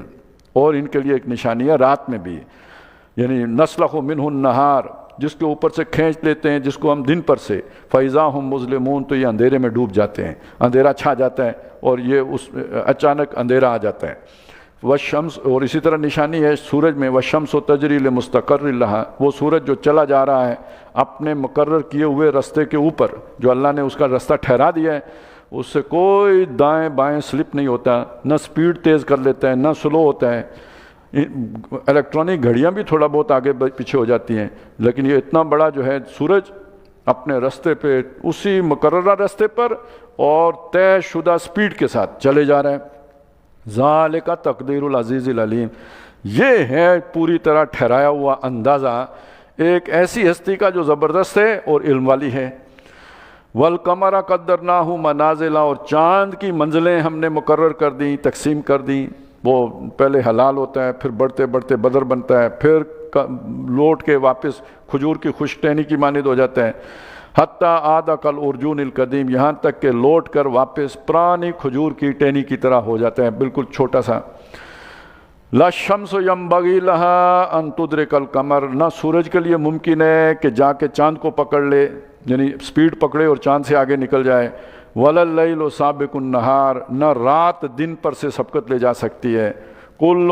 اور ان کے لیے ایک نشانی ہے رات میں بھی، یعنی نسلخ منہ النہار، جس کے اوپر سے کھینچ لیتے ہیں جس کو ہم دن پر سے. فَإِذَا هُمْ مُظْلِمُونَ، تو یہ اندھیرے میں ڈوب جاتے ہیں، اندھیرا چھا جاتا ہے اور یہ اچانک اندھیرا آ جاتا ہے. والشمس، اور اسی طرح نشانی ہے سورج میں، والشمس تجری لمستقر لہا، وہ سورج جو چلا جا رہا ہے اپنے مقرر کیے ہوئے رستے کے اوپر، جو اللہ نے اس کا رستہ ٹھہرا دیا ہے، اس سے کوئی دائیں بائیں سلپ نہیں ہوتا، نہ سپیڈ تیز کر لیتا ہے، نہ سلو ہوتا ہے. الیکٹرانک گھڑیاں بھی تھوڑا بہت آگے پیچھے ہو جاتی ہیں، لیکن یہ اتنا بڑا جو ہے سورج اپنے رستے پہ، اسی مقررہ رستے پر اور طے شدہ سپیڈ کے ساتھ چلے جا رہے ہیں. ذالک تقدیر العزیز العلیم، یہ ہے پوری طرح ٹھہرایا ہوا اندازہ ایک ایسی ہستی کا جو زبردست ہے اور علم والی ہے. والقمر قدرناہ منازل، اور چاند کی منزلیں ہم نے مقرر کر دیں، تقسیم کر دیں. وہ پہلے حلال ہوتا ہے، پھر بڑھتے بڑھتے بدر بنتا ہے، پھر لوٹ کے واپس کھجور کی خشک ٹہنی کی مانند ہو جاتا ہے. حتیٰ عاد کالعرجون القدیم، یہاں تک کہ لوٹ کر واپس پرانی کھجور کی ٹہنی کی طرح ہو جاتا ہے، بالکل چھوٹا سا. لا الشمس ينبغي لها ان تدرك القمر، نہ سورج کے لیے ممکن ہے کہ جا کے چاند کو پکڑ لے، یعنی سپیڈ پکڑے اور چاند سے آگے نکل جائے. ولا اللیل سابق النہار، نہ رات دن پر سے سبقت لے جا سکتی ہے. کل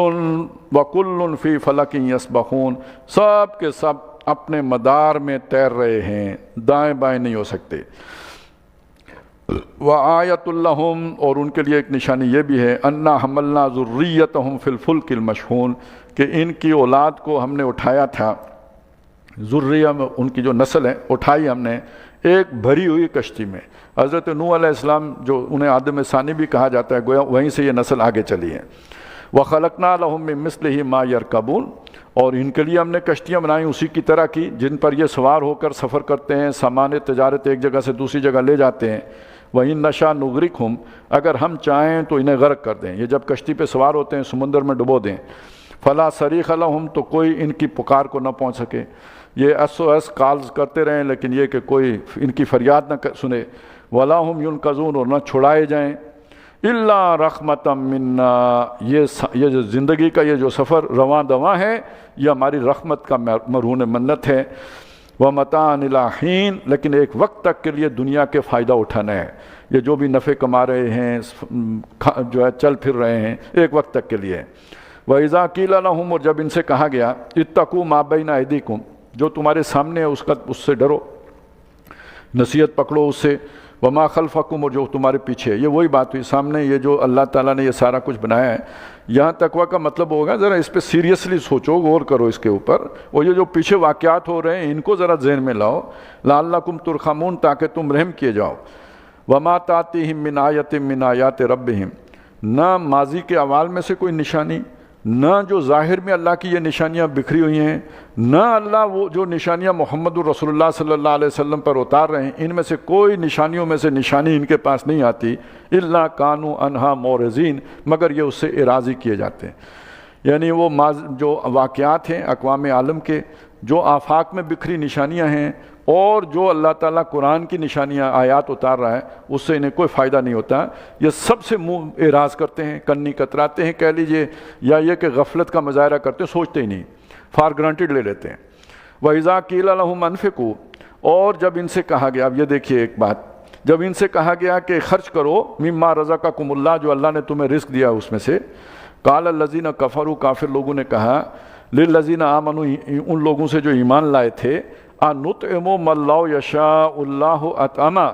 وکل فی فلک یسبحون، سب کے سب اپنے مدار میں تیر رہے ہیں، دائیں بائیں نہیں ہو سکتے. وآیۃ لہم، اور ان کے لیے ایک نشانی یہ بھی ہے، انا حملنا ذریتہم فی الفلک المشحون، کہ ان کی اولاد کو ہم نے اٹھایا تھا، ذریہ میں ان کی جو نسل ہے اٹھائی ہم نے ایک بھری ہوئی کشتی میں. حضرت نوح علیہ السلام جو انہیں آدم ثانی بھی کہا جاتا ہے، گویا وہیں سے یہ نسل آگے چلی ہے. وَخَلَقْنَا لَهُم مِّن مِّثْلِهِ مَا يَرْكَبُونَ، اور ان کے لیے ہم نے کشتیاں بنائیں اسی کی طرح کی جن پر یہ سوار ہو کر سفر کرتے ہیں، سامان تجارت ایک جگہ سے دوسری جگہ لے جاتے ہیں. وَإِن نَّشَأْ نُغْرِقْهُمْ، اگر ہم چاہیں تو انہیں غرق کر دیں. یہ جب کشتی پہ سوار ہوتے ہیں سمندر میں ڈبو دیں. فَلَا صَرِيخَ لَهُمْ، تو کوئی ان کی پکار کو نہ پہنچ سکے. یہ SOS کالز کرتے رہیں لیکن یہ کہ کوئی ان کی فریاد نہ سنے. وَلَا هُمْ يُنْقَذُونَ، اور نہ چھڑائے جائیں. الا رحمتا منا، یہ جو زندگی کا یہ جو سفر رواں دواں ہے یہ ہماری رحمت کا مرہون منت ہے، ومتاعا الی حین، لیکن ایک وقت تک کے لیے دنیا کے فائدہ اٹھانا ہے، یہ جو بھی نفع کما رہے ہیں جو ہے چل پھر رہے ہیں ایک وقت تک کے لیے۔ وَإِذَا قِيلَ لَهُمْ، اور جب ان سے کہا گیا اتقوا ما بین ایدیکم، جو تمہارے سامنے ہے اس سے ڈرو، نصیحت پکڑو اس سے، وما خلفکم، اور جو تمہارے پیچھے ہے، یہ وہی بات ہوئی سامنے، یہ جو اللہ تعالیٰ نے یہ سارا کچھ بنایا ہے، یہاں تقویٰ کا مطلب ہوگا ذرا اس پہ سیریسلی سوچو، غور کرو اس کے اوپر، اور یہ جو پیچھے واقعات ہو رہے ہیں ان کو ذرا ذہن میں لاؤ، لعلکم ترحمون، تاکہ تم رحم کیے جاؤ۔ وما تاتیہم من آیۃ من آیات ربہم، نہ ماضی کے اعمال میں سے کوئی نشانی، نہ جو ظاہر میں اللہ کی یہ نشانیاں بکھری ہوئی ہیں، نہ اللہ وہ جو نشانیاں محمد الرسول اللہ صلی اللہ علیہ وسلم پر اتار رہے ہیں، ان میں سے کوئی نشانیوں میں سے نشانی ان کے پاس نہیں آتی، الا کانوا عنہا معرضین، مگر یہ اس سے اراضی کیے جاتے ہیں۔ یعنی وہ جو واقعات ہیں اقوام عالم کے، جو آفاق میں بکھری نشانیاں ہیں، اور جو اللہ تعالیٰ قرآن کی نشانیاں آیات اتار رہا ہے، اس سے انہیں کوئی فائدہ نہیں ہوتا، یہ سب سے منہ اعراض کرتے ہیں، کنی کتراتے ہیں کہہ لیجئے، یا یہ کہ غفلت کا مظاہرہ کرتے ہیں، سوچتے ہی نہیں، فار گرانٹیڈ لے لیتے ہیں۔ وَإِذَا قِيلَ لَهُمْ أَنفِقُوا، اور جب ان سے کہا گیا، اب یہ دیکھیے ایک بات، جب ان سے کہا گیا کہ خرچ کرو مما رزقکم اللہ، جو اللہ نے تمہیں رزق دیا اس میں سے، قال الذین کفروا، کافر لوگوں نے کہا، للذین آمنوا، ان لوگوں سے جو ایمان لائے تھے، انطعم من لو یشاء اللہ اطعما،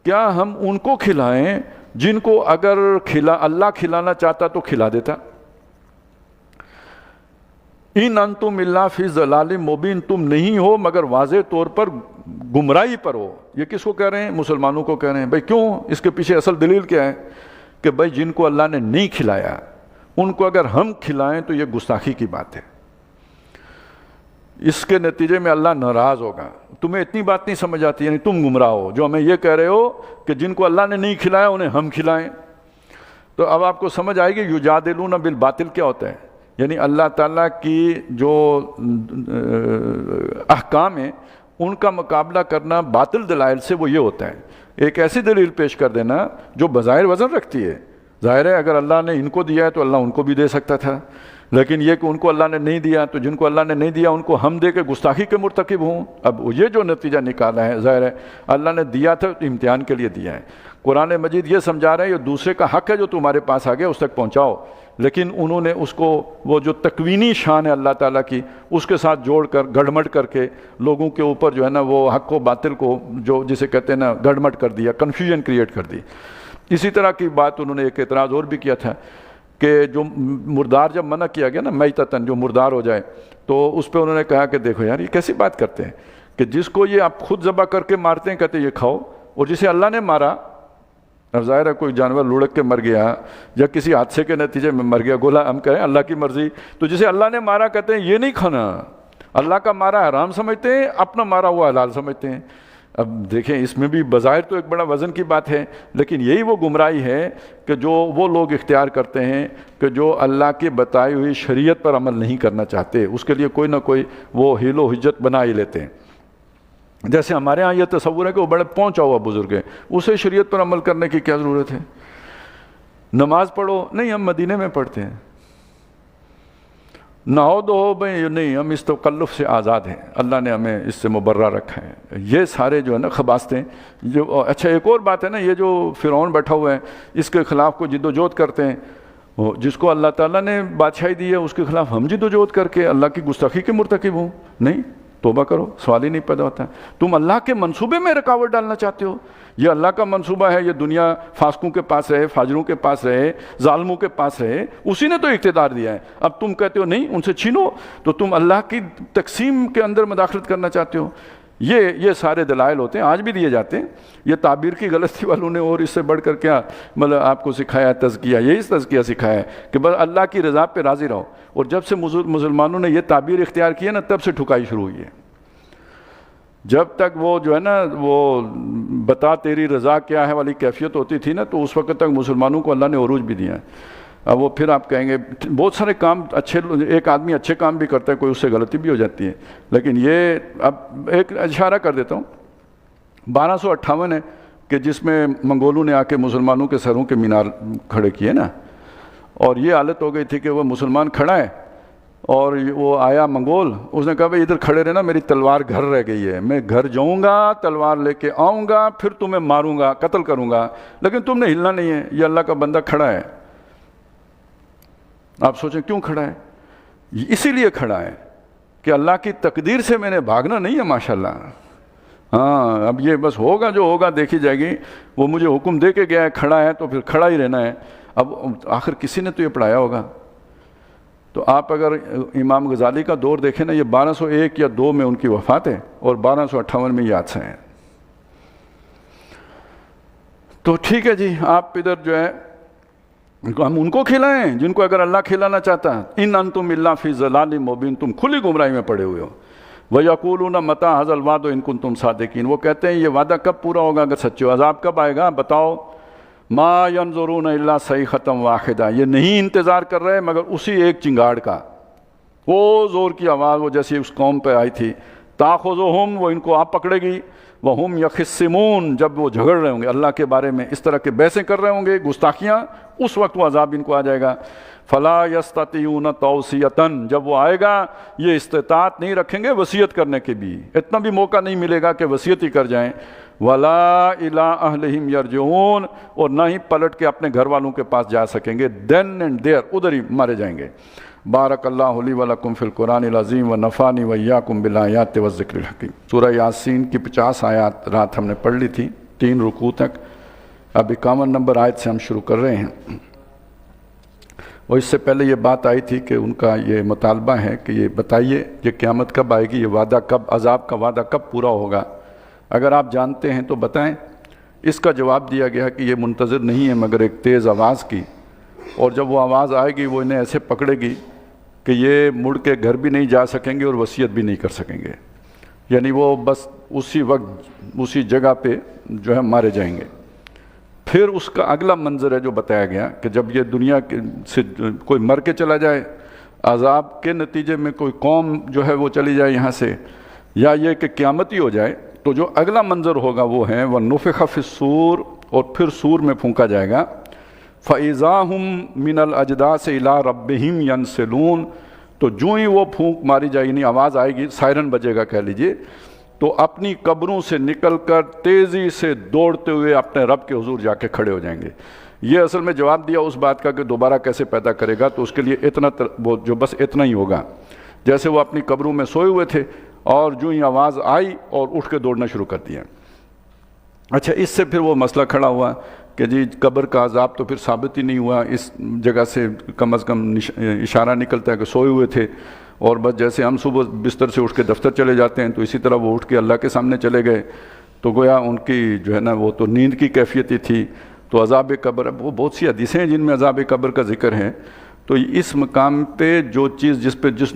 کیا ہم ان کو کھلائیں جن کو اگر اللہ کھلانا چاہتا تو کھلا دیتا۔ ان انتم الا فی ضلال مبین، تم نہیں ہو مگر واضح طور پر گمراہی پر ہو۔ یہ کس کو کہہ رہے ہیں؟ مسلمانوں کو کہہ رہے ہیں۔ بھائی کیوں؟ اس کے پیچھے اصل دلیل کیا ہے؟ کہ بھائی جن کو اللہ نے نہیں کھلایا ان کو اگر ہم کھلائیں تو یہ گستاخی کی بات ہے، اس کے نتیجے میں اللہ ناراض ہوگا۔ تمہیں اتنی بات نہیں سمجھ آتی، یعنی تم گمراہ ہو جو ہمیں یہ کہہ رہے ہو کہ جن کو اللہ نے نہیں کھلایا انہیں ہم کھلائیں۔ تو اب آپ کو سمجھ آئے گی یجادلون بالباطل کیا ہوتا ہے، یعنی اللہ تعالیٰ کی جو احکام ہیں ان کا مقابلہ کرنا باطل دلائل سے، وہ یہ ہوتا ہے ایک ایسی دلیل پیش کر دینا جو بظاہر وزن رکھتی ہے۔ ظاہر ہے اگر اللہ نے ان کو دیا ہے تو اللہ ان کو بھی دے سکتا تھا، لیکن یہ کہ ان کو اللہ نے نہیں دیا تو جن کو اللہ نے نہیں دیا ان کو ہم دے کے گستاخی کے مرتکب ہوں۔ اب یہ جو نتیجہ نکالا ہے، ظاہر ہے اللہ نے دیا تھا تو امتحان کے لیے دیا ہے۔ قرآن مجید یہ سمجھا رہا ہے یہ دوسرے کا حق ہے جو تمہارے پاس آ گیا اس تک پہنچاؤ، لیکن انہوں نے اس کو وہ جو تکوینی شان ہے اللہ تعالیٰ کی اس کے ساتھ جوڑ کر گڑمٹ کر کے لوگوں کے اوپر جو ہے نا وہ حق و باطل کو جو جسے کہتے ہیں نا گڑمٹ کر دیا، کنفیوژن کریٹ کر دی۔ اسی طرح کی بات انہوں نے ایک اعتراض اور بھی کیا تھا کہ جو مردار جب منع کیا گیا نا میتتن، جو مردار ہو جائے، تو اس پہ انہوں نے کہا کہ دیکھو یار یہ کیسی بات کرتے ہیں کہ جس کو یہ آپ خود ذبح کر کے مارتے ہیں کہتے ہیں یہ کھاؤ، اور جسے اللہ نے مارا، اب ظاہر ہے کوئی جانور لڑک کے مر گیا یا کسی حادثے کے نتیجے میں مر گیا، گولا ہم کہیں اللہ کی مرضی، تو جسے اللہ نے مارا کہتے ہیں یہ نہیں کھانا، اللہ کا مارا حرام سمجھتے ہیں، اپنا مارا ہوا حلال سمجھتے ہیں۔ اب دیکھیں اس میں بھی بظاہر تو ایک بڑا وزن کی بات ہے، لیکن یہی وہ گمراہی ہے کہ جو وہ لوگ اختیار کرتے ہیں کہ جو اللہ کی بتائی ہوئی شریعت پر عمل نہیں کرنا چاہتے، اس کے لیے کوئی نہ کوئی وہ حیل و حجت بنا ہی لیتے ہیں۔ جیسے ہمارے ہاں یہ تصور ہے کہ وہ بڑے پہنچا ہوا بزرگ ہے، اسے شریعت پر عمل کرنے کی کیا ضرورت ہے؟ نماز پڑھو، نہیں ہم مدینے میں پڑھتے ہیں، نہو دو بھائی نہیں ہم اس تکلف سے آزاد ہیں، اللہ نے ہمیں اس سے مبرہ رکھا ہے۔ یہ سارے جو ہے نا خباستیں جو اچھا ایک اور بات ہے نا، یہ جو فرعون بیٹھا ہوا ہے اس کے خلاف کو جد و جہد کرتے ہیں، جس کو اللہ تعالیٰ نے بادشاہی دی ہے اس کے خلاف ہم جد و جہد کر کے اللہ کی گستاخی کے مرتکب ہوں؟ نہیں، توبہ کرو، سوال ہی نہیں پیدا ہوتا۔ تم اللہ کے منصوبے میں رکاوٹ ڈالنا چاہتے ہو، یہ اللہ کا منصوبہ ہے، یہ دنیا فاسقوں کے پاس رہے، فاجروں کے پاس رہے، ظالموں کے پاس رہے، اسی نے تو اقتدار دیا ہے، اب تم کہتے ہو نہیں ان سے چھینو، تو تم اللہ کی تقسیم کے اندر مداخلت کرنا چاہتے ہو۔ یہ سارے دلائل ہوتے ہیں، آج بھی دیے جاتے ہیں۔ یہ تعبیر کی غلطی والوں نے اور اس سے بڑھ کر کیا مطلب آپ کو سکھایا تزکیہ، یہی تزکیہ سکھایا ہے کہ بس اللہ کی رضا پہ راضی رہو، اور جب سے مسلمانوں نے یہ تعبیر اختیار کی ہے نا تب سے ٹھکائی شروع ہوئی ہے۔ جب تک وہ جو ہے نا وہ بتا تیری رضا کیا ہے والی کیفیت ہوتی تھی نا تو اس وقت تک مسلمانوں کو اللہ نے عروج بھی دیا ہے۔ اب وہ پھر آپ کہیں گے بہت سارے کام اچھے، ایک آدمی اچھے کام بھی کرتا ہے، کوئی اس سے غلطی بھی ہو جاتی ہے، لیکن یہ اب ایک اشارہ کر دیتا ہوں، 1258 ہے کہ جس میں منگولوں نے آ کے مسلمانوں کے سروں کے مینار کھڑے کیے نا، اور یہ حالت ہو گئی تھی کہ وہ مسلمان کھڑا ہے اور وہ آیا منگول، اس نے کہا بھائی ادھر کھڑے رہنا، میری تلوار گھر رہ گئی ہے، میں گھر جاؤں گا، تلوار لے کے آؤں گا، پھر تمہیں ماروں گا، قتل کروں گا، لیکن تم نے ہلنا نہیں ہے، یہ اللہ کا بندہ کھڑا ہے۔ آپ سوچیں کیوں کھڑا ہے؟ اسی لیے کھڑا ہے کہ اللہ کی تقدیر سے میں نے بھاگنا نہیں ہے ماشاءاللہ۔ ہاں اب یہ بس ہوگا جو ہوگا دیکھی جائے گی، وہ مجھے حکم دے کے گیا ہے کھڑا ہے تو پھر کھڑا ہی رہنا ہے۔ اب آخر کسی نے تو یہ پڑھایا ہوگا۔ تو آپ اگر امام غزالی کا دور دیکھیں نا، یہ 1201 یا 2 میں ان کی وفات ہے اور 1258 میں یہ حادثہ ہے۔ تو ٹھیک ہے جی، آپ ادھر جو ہے ہم ان کو کھلائیں جن کو اگر اللہ کھلانا چاہتا ہے۔ ان انتم الا فی ضلال مبین، تم کھلی گمراہی میں پڑے ہوئے ہو۔ وَيَقُولُونَ مَتَىٰ هَذَا الْوَعْدُ إِن كُنتُمْ صَادِقِينَ، وہ کہتے ہیں یہ وعدہ کب پورا ہوگا اگر سچے ہو، عذاب کب آئے گا بتاؤ۔ مَا يَنظُرُونَ إِلَّا صَيْحَةً وَاحِدَةً، یہ نہیں انتظار کر رہے مگر اسی ایک چنگاڑ کا، وہ زور کی آواز وہ جیسی اس قوم پہ آئی تھی۔ تَأْخُذُهُمْ، وہ ان کو آپ پکڑے گی، وَهُمْ يَخِصِّمُونَ، جب وہ جھگڑ رہے ہوں گے اللہ کے بارے میں، اس طرح کے بحثیں کر رہے ہوں گے، گستاخیاں، اس وقت وہ عذاب ان کو آ جائے گا۔ فَلَا يَسْتَطِيعُونَ تَوْصِيَةً، جب وہ آئے گا یہ استطاعت نہیں رکھیں گے وصیت کرنے کے بھی، اتنا بھی موقع نہیں ملے گا کہ وصیت ہی کر جائیں۔ وَلَا إِلَىٰ أَهْلِهِمْ يَرْجِعُونَ، اور نہ ہی پلٹ کے اپنے گھر والوں کے پاس جا سکیں گے، دین اینڈ دیر ادھر ہی مارے جائیں گے۔ بارک اللہ لی ولکم فی القرآن العظیم ونفعنی وإیاکم بالآیات والذکر الحکیم۔ سورہ یاسین کی 50 آیات رات ہم نے پڑھ لی تھی 3 رکوع تک، اب 51 نمبر آیت سے ہم شروع کر رہے ہیں۔ اور اس سے پہلے یہ بات آئی تھی کہ ان کا یہ مطالبہ ہے کہ یہ بتائیے یہ قیامت کب آئے گی، یہ وعدہ کب، عذاب کا وعدہ کب پورا ہوگا، اگر آپ جانتے ہیں تو بتائیں۔ اس کا جواب دیا گیا کہ یہ منتظر نہیں ہے مگر ایک تیز آواز کی، اور جب وہ آواز آئے گی وہ انہیں ایسے پکڑے گی کہ یہ مڑ کے گھر بھی نہیں جا سکیں گے اور وصیت بھی نہیں کر سکیں گے، یعنی وہ بس اسی وقت اسی جگہ پہ جو ہے مارے جائیں گے۔ پھر اس کا اگلا منظر ہے جو بتایا گیا کہ جب یہ دنیا سے کوئی مر کے چلا جائے، عذاب کے نتیجے میں کوئی قوم جو ہے وہ چلی جائے یہاں سے، یا یہ کہ قیامت ہی ہو جائے، تو جو اگلا منظر ہوگا وہ ہے وَنُفِخَ فِي الصُّورِ، اور پھر سور میں پھونکا جائے گا۔ فَإِذَا هُمْ مِنَ الْأَجْدَاثِ إِلَىٰ رَبِّهِمْ يَنْسِلُونَ، تو جو ہی وہ پھونک ماری جائے یعنی آواز آئے گی، سائرن بجے گا کہہ لیجئے، تو اپنی قبروں سے نکل کر تیزی سے دوڑتے ہوئے اپنے رب کے حضور جا کے کھڑے ہو جائیں گے۔ یہ اصل میں جواب دیا اس بات کا کہ دوبارہ کیسے پیدا کرے گا، تو اس کے لیے اتنا جو بس اتنا ہی ہوگا، جیسے وہ اپنی قبروں میں سوئے ہوئے تھے اور جو ہی آواز آئی اور اٹھ کے دوڑنا شروع کر دیا۔ اچھا، اس سے پھر وہ مسئلہ کھڑا ہوا کہ جی قبر کا عذاب تو پھر ثابت ہی نہیں ہوا، اس جگہ سے کم از کم اشارہ نکلتا ہے کہ سوئے ہوئے تھے، اور بس جیسے ہم صبح بستر سے اٹھ کے دفتر چلے جاتے ہیں تو اسی طرح وہ اٹھ کے اللہ کے سامنے چلے گئے، تو گویا ان کی جو ہے نا وہ تو نیند کی کیفیت ہی تھی۔ تو عذاب قبر، اب وہ بہت سی حدیثیں ہیں جن میں عذاب قبر کا ذکر ہے، تو اس مقام پہ جو چیز جس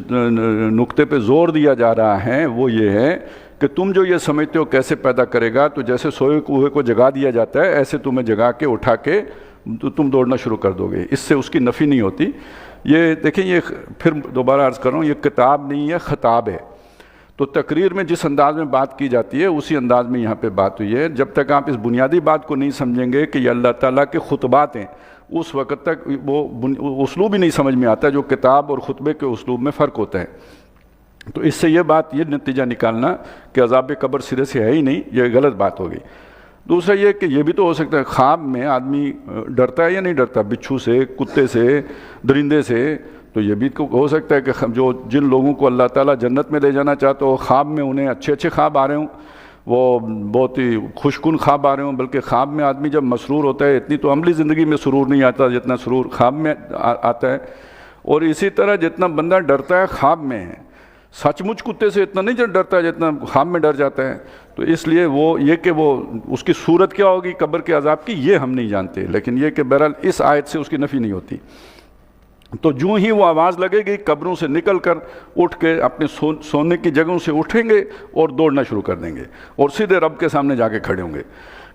نقطے پہ زور دیا جا رہا ہے وہ یہ ہے کہ تم جو یہ سمجھتے ہو کیسے پیدا کرے گا، تو جیسے سوئے ہوئے کو جگا دیا جاتا ہے ایسے تمہیں جگا کے اٹھا کے تو تم دوڑنا شروع کر دو گے، اس سے اس کی نفی نہیں ہوتی۔ یہ دیکھیں، یہ پھر دوبارہ عرض کر رہا ہوں، یہ کتاب نہیں ہے، خطاب ہے۔ تو تقریر میں جس انداز میں بات کی جاتی ہے اسی انداز میں یہاں پہ بات ہوئی ہے۔ جب تک آپ اس بنیادی بات کو نہیں سمجھیں گے کہ یہ اللہ تعالیٰ کے خطبات ہیں، اس وقت تک وہ اسلوب ہی نہیں سمجھ میں آتا جو کتاب اور خطبے کے اسلوب میں فرق ہوتا ہے۔ تو اس سے یہ نتیجہ نکالنا کہ عذاب قبر سرے سے ہے ہی نہیں، یہ غلط بات ہوگی۔ دوسرا یہ کہ یہ بھی تو ہو سکتا ہے خواب میں آدمی ڈرتا ہے یا نہیں ڈرتا، بچھو سے، کتے سے، درندے سے، تو یہ بھی ہو سکتا ہے کہ جن لوگوں کو اللہ تعالیٰ جنت میں لے جانا چاہتا ہو، خواب میں انہیں اچھے اچھے خواب آ رہے ہوں، وہ بہت ہی خوش کن خواب آ رہے ہوں، بلکہ خواب میں آدمی جب مسرور ہوتا ہے اتنی تو عملی زندگی میں سرور نہیں آتا جتنا سرور خواب میں آتا ہے۔ اور اسی طرح جتنا بندہ ڈرتا ہے خواب میں ہے، سچ مچ کتے سے اتنا نہیں ڈرتا ہے جتنا خواب میں ڈر جاتا ہے۔ تو اس لیے وہ اس کی صورت کیا ہوگی قبر کے عذاب کی یہ ہم نہیں جانتے، لیکن یہ کہ بہرحال اس آیت سے اس کی نفی نہیں ہوتی۔ تو جو ہی وہ آواز لگے گی قبروں سے نکل کر اٹھ کے اپنے سونے کی جگہوں سے اٹھیں گے اور دوڑنا شروع کر دیں گے اور سیدھے رب کے سامنے جا کے کھڑے ہوں گے۔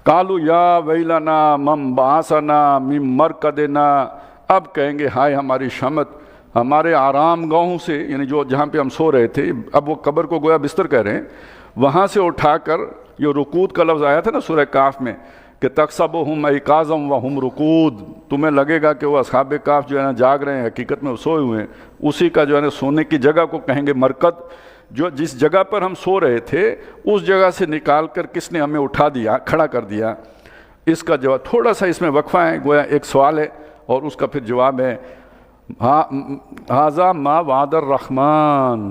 قالوا یا ویلنا من بعثنا من مرقدنا، اب کہیں گے ہائے ہماری شامت، ہمارے آرام گاہوں سے، یعنی جہاں پہ ہم سو رہے تھے، اب وہ قبر کو گویا بستر کہہ رہے ہیں، وہاں سے اٹھا کر، یہ رکود کا لفظ آیا تھا نا سورہ کاف میں کہ تقصبہم ایقاظم وہم رقود، تمہیں لگے گا کہ وہ اصحاب کہف جو ہے نا جاگ رہے ہیں، حقیقت میں وہ سوئے ہوئے ہیں. اسی کا جو ہے نا سونے کی جگہ کو کہیں گے مرقد. جو جس جگہ پر ہم سو رہے تھے اس جگہ سے نکال کر کس نے ہمیں اٹھا دیا، کھڑا کر دیا. اس کا جواب تھوڑا سا اس میں وقفہ ہے، گویا ایک سوال ہے اور اس کا پھر جواب ہے ھذا ما وعد الرحمن،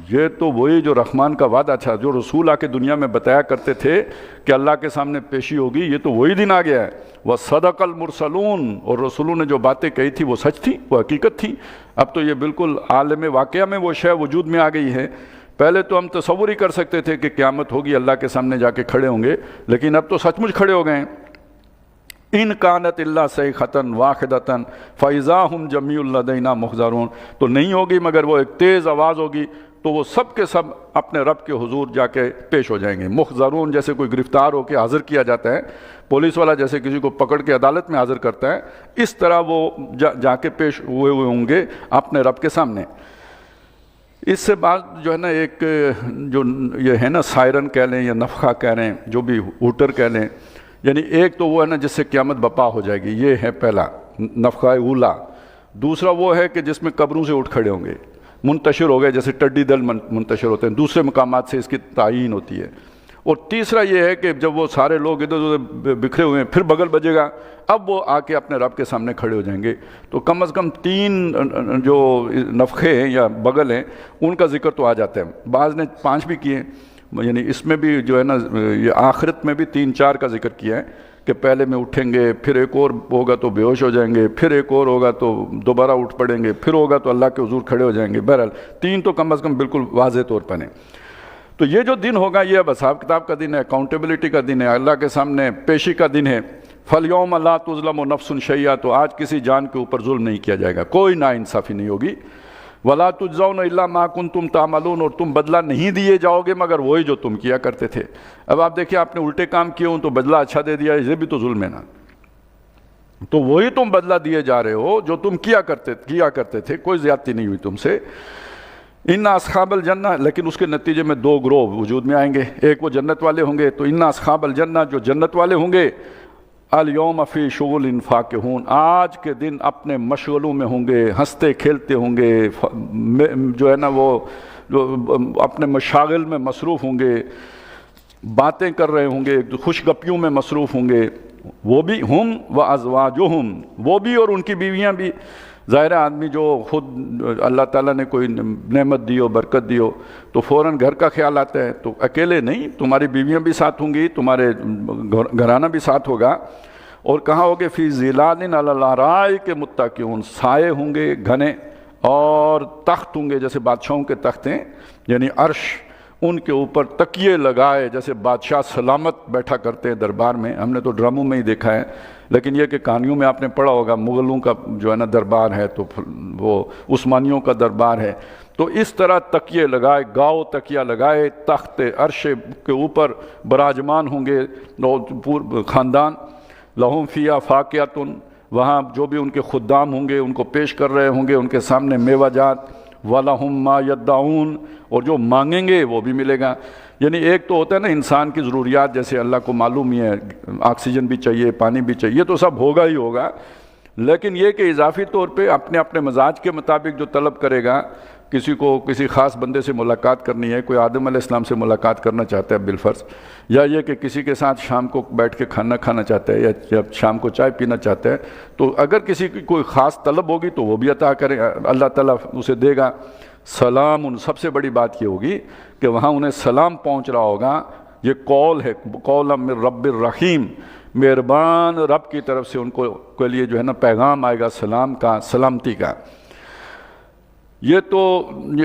یہ تو وہی جو رحمان کا وعدہ تھا، جو رسول آ کے دنیا میں بتایا کرتے تھے کہ اللہ کے سامنے پیشی ہوگی، یہ تو وہی دن آ گیا ہے. وصدق المرسلون، اور رسولوں نے جو باتیں کہی تھی وہ سچ تھی، وہ حقیقت تھی. اب تو یہ بالکل عالم واقعہ میں وہ شے وجود میں آ گئی ہے. پہلے تو ہم تصور ہی کر سکتے تھے کہ قیامت ہوگی، اللہ کے سامنے جا کے کھڑے ہوں گے، لیکن اب تو سچ مچ کھڑے ہو گئے ہیں. ان کانت اللہ صیحۃ واحدۃ فاذا ہم جمیع لدینا محضرون، تو نہیں ہوگی مگر وہ ایک تیز آواز ہوگی تو وہ سب کے سب اپنے رب کے حضور جا کے پیش ہو جائیں گے. محضرون جیسے کوئی گرفتار ہو کے حاضر کیا جاتا ہے، پولیس والا جیسے کسی کو پکڑ کے عدالت میں حاضر کرتا ہے، اس طرح وہ جا کے پیش ہوئے ہوں گے اپنے رب کے سامنے. اس سے بعد جو ہے نا ایک جو یہ ہے نا سائرن کہہ لیں یا نفخہ کہہ لیں، جو بھی ہوٹر کہہ لیں، یعنی ایک تو وہ ہے نا جس سے قیامت بپا ہو جائے گی، یہ ہے پہلا نفخہ اولا. دوسرا وہ ہے کہ جس میں قبروں سے اٹھ کھڑے ہوں گے، منتشر ہو گئے جیسے ٹڈی دل منتشر ہوتے ہیں، دوسرے مقامات سے اس کی تعیین ہوتی ہے. اور تیسرا یہ ہے کہ جب وہ سارے لوگ ادھر ادھر بکھرے ہوئے ہیں پھر بغل بجے گا، اب وہ آ کے اپنے رب کے سامنے کھڑے ہو جائیں گے. تو کم از کم 3 جو نفخے ہیں یا بغل ہیں ان کا ذکر تو آ جاتا ہے. بعض نے 5 بھی کیے، یعنی اس میں بھی جو ہے نا یہ آخرت میں بھی 3-4 کا ذکر کیا ہے کہ پہلے میں اٹھیں گے، پھر ایک اور ہوگا تو بے ہوش ہو جائیں گے، پھر ایک اور ہوگا تو دوبارہ اٹھ پڑیں گے، پھر ہوگا تو اللہ کے حضور کھڑے ہو جائیں گے. بہرحال 3 تو کم از کم بالکل واضح طور پر ہیں. تو یہ جو دن ہوگا یہ اب حساب کتاب کا دن ہے، اکاؤنٹیبلٹی کا دن ہے، اللہ کے سامنے پیشی کا دن ہے. فَالْيَوْمَ لَا تُظْلَمُ نَفْسٌ شَيْئًا، تو آج کسی جان کے اوپر ظلم نہیں کیا جائے گا، کوئی ناانصافی نہیں ہوگی. وَلَا تُجْزَوْنَ إِلَّا مَا كُنْتُمْ تَعْمَلُونَ، اور تم بدلہ نہیں دیے جاؤ گے مگر وہی جو تم کیا کرتے تھے. اب آپ دیکھیں آپ نے الٹے کام کیے ہوں تو بدلہ اچھا دے دیا، یہ بھی تو ظلم ہے نا. تو وہی تم بدلہ دیے جا رہے ہو جو تم کیا کرتے تھے، کوئی زیادتی نہیں ہوئی تم سے. ان اصحاب الجنہ، لیکن اس کے نتیجے میں 2 گروہ وجود میں آئیں گے. ایک وہ جنت والے ہوں گے، تو ان اصحاب الجنہ جو جنت والے ہوں گے، الیوم فی شغل فاکہون، آج کے دن اپنے مشغلوں میں ہوں گے، ہنستے کھیلتے ہوں گے، جو ہے نا وہ اپنے مشاغل میں مصروف ہوں گے، باتیں کر رہے ہوں گے، خوش گپیوں میں مصروف ہوں گے. وہ بھی ہم و ازواجہم، وہ بھی اور ان کی بیویاں بھی. ظاہر آدمی جو خود اللہ تعالیٰ نے کوئی نعمت دی ہو، برکت دی ہو، تو فوراً گھر کا خیال آتا ہے. تو اکیلے نہیں، تمہاری بیویاں بھی ساتھ ہوں گی، تمہارے گھرانہ بھی ساتھ ہوگا. اور کہاں ہوگے فی ظلال علی الارائک متکئون، سائے ہوں گے گھنے، اور تخت ہوں گے جیسے بادشاہوں کے تخت ہیں، یعنی عرش، ان کے اوپر تکیے لگائے جیسے بادشاہ سلامت بیٹھا کرتے ہیں دربار میں. ہم نے تو ڈراموں میں ہی دیکھا ہے، لیکن یہ کہ کہانیوں میں آپ نے پڑھا ہوگا مغلوں کا جو ہے نا دربار ہے تو وہ عثمانیوں کا دربار ہے. تو اس طرح تکیے لگائے، گاؤ تکیہ لگائے، تخت عرش کے اوپر براجمان ہوں گے پورے خاندان. لہم فیہا فاکہۃ، وہاں جو بھی ان کے خدام ہوں گے ان کو پیش کر رہے ہوں گے ان کے سامنے میوہ جات. وَلَهُمْ مَا يَدَّعُونَ، اور جو مانگیں گے وہ بھی ملے گا. یعنی ایک تو ہوتا ہے نا انسان کی ضروریات، جیسے اللہ کو معلوم ہی ہے آکسیجن بھی چاہیے، پانی بھی چاہیے، یہ تو سب ہوگا ہی ہوگا. لیکن یہ کہ اضافی طور پہ اپنے اپنے مزاج کے مطابق جو طلب کرے گا، کسی کو کسی خاص بندے سے ملاقات کرنی ہے، کوئی آدم علیہ السلام سے ملاقات کرنا چاہتا ہے بالفرض، یا یہ کہ کسی کے ساتھ شام کو بیٹھ کے کھانا کھانا چاہتا ہے یا شام کو چائے پینا چاہتا ہے، تو اگر کسی کی کوئی خاص طلب ہوگی تو وہ بھی عطا کرے، اللہ تعالیٰ اسے دے گا. سلام، ان سب سے بڑی بات یہ ہوگی کہ وہاں انہیں سلام پہنچ رہا ہوگا. یہ قول ہے، قول من رب الرحیم، مہربان رب کی طرف سے ان کو کے لیے جو ہے نا پیغام آئے گا سلام کا، سلامتی کا. یہ تو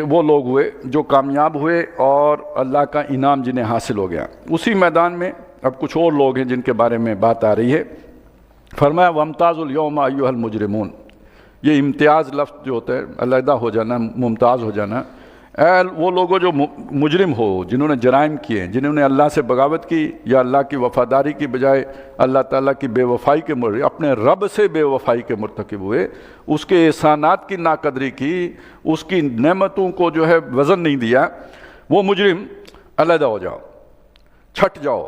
وہ لوگ ہوئے جو کامیاب ہوئے اور اللہ کا انعام جنہیں حاصل ہو گیا. اسی میدان میں اب کچھ اور لوگ ہیں جن کے بارے میں بات آ رہی ہے. فرمایا وَامْتَازُوا الْيَوْمَ أَيُّهَا الْمُجْرِمُونَ، یہ امتیاز لفظ جو ہوتا ہے علیحدہ ہو جانا، ممتاز ہو جانا. اے وہ لوگوں جو مجرم ہو، جنہوں نے جرائم کیے، جنہوں نے اللہ سے بغاوت کی یا اللہ کی وفاداری کی بجائے اللہ تعالیٰ کی بے وفائی کے اپنے رب سے بے وفائی کے مرتکب ہوئے، اس کے احسانات کی ناقدری کی، اس کی نعمتوں کو جو ہے وزن نہیں دیا، وہ مجرم علیحدہ ہو جاؤ، چھٹ جاؤ.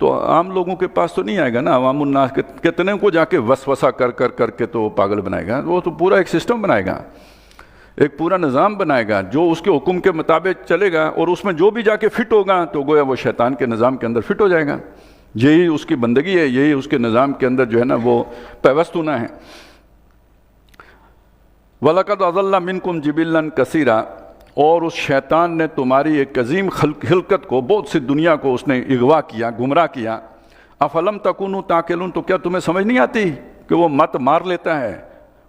تو عام لوگوں کے پاس تو نہیں آئے گا نا. عوام الناس کتنے کو جا کے وسوسہ کر کے تو پاگل بنائے گا. وہ تو پورا ایک سسٹم بنائے گا, ایک پورا نظام بنائے گا جو اس کے حکم کے مطابق چلے گا, اور اس میں جو بھی جا کے فٹ ہوگا تو گویا وہ شیطان کے نظام کے اندر فٹ ہو جائے گا. یہی اس کی بندگی ہے, یہی اس کے نظام کے اندر جو ہے نا وہ پیوست ہونا ہے. وَلَقَدْ أَضَلَّ مِنْكُمْ جِبِلًّا كَثِيرًا, اور اس شیطان نے تمہاری ایک عظیم خلقت کو, بہت سی دنیا کو اس نے اغوا کیا, گمراہ کیا. افلم تکونوا تعقلون, تو کیا تمہیں سمجھ نہیں آتی کہ وہ مت مار لیتا ہے,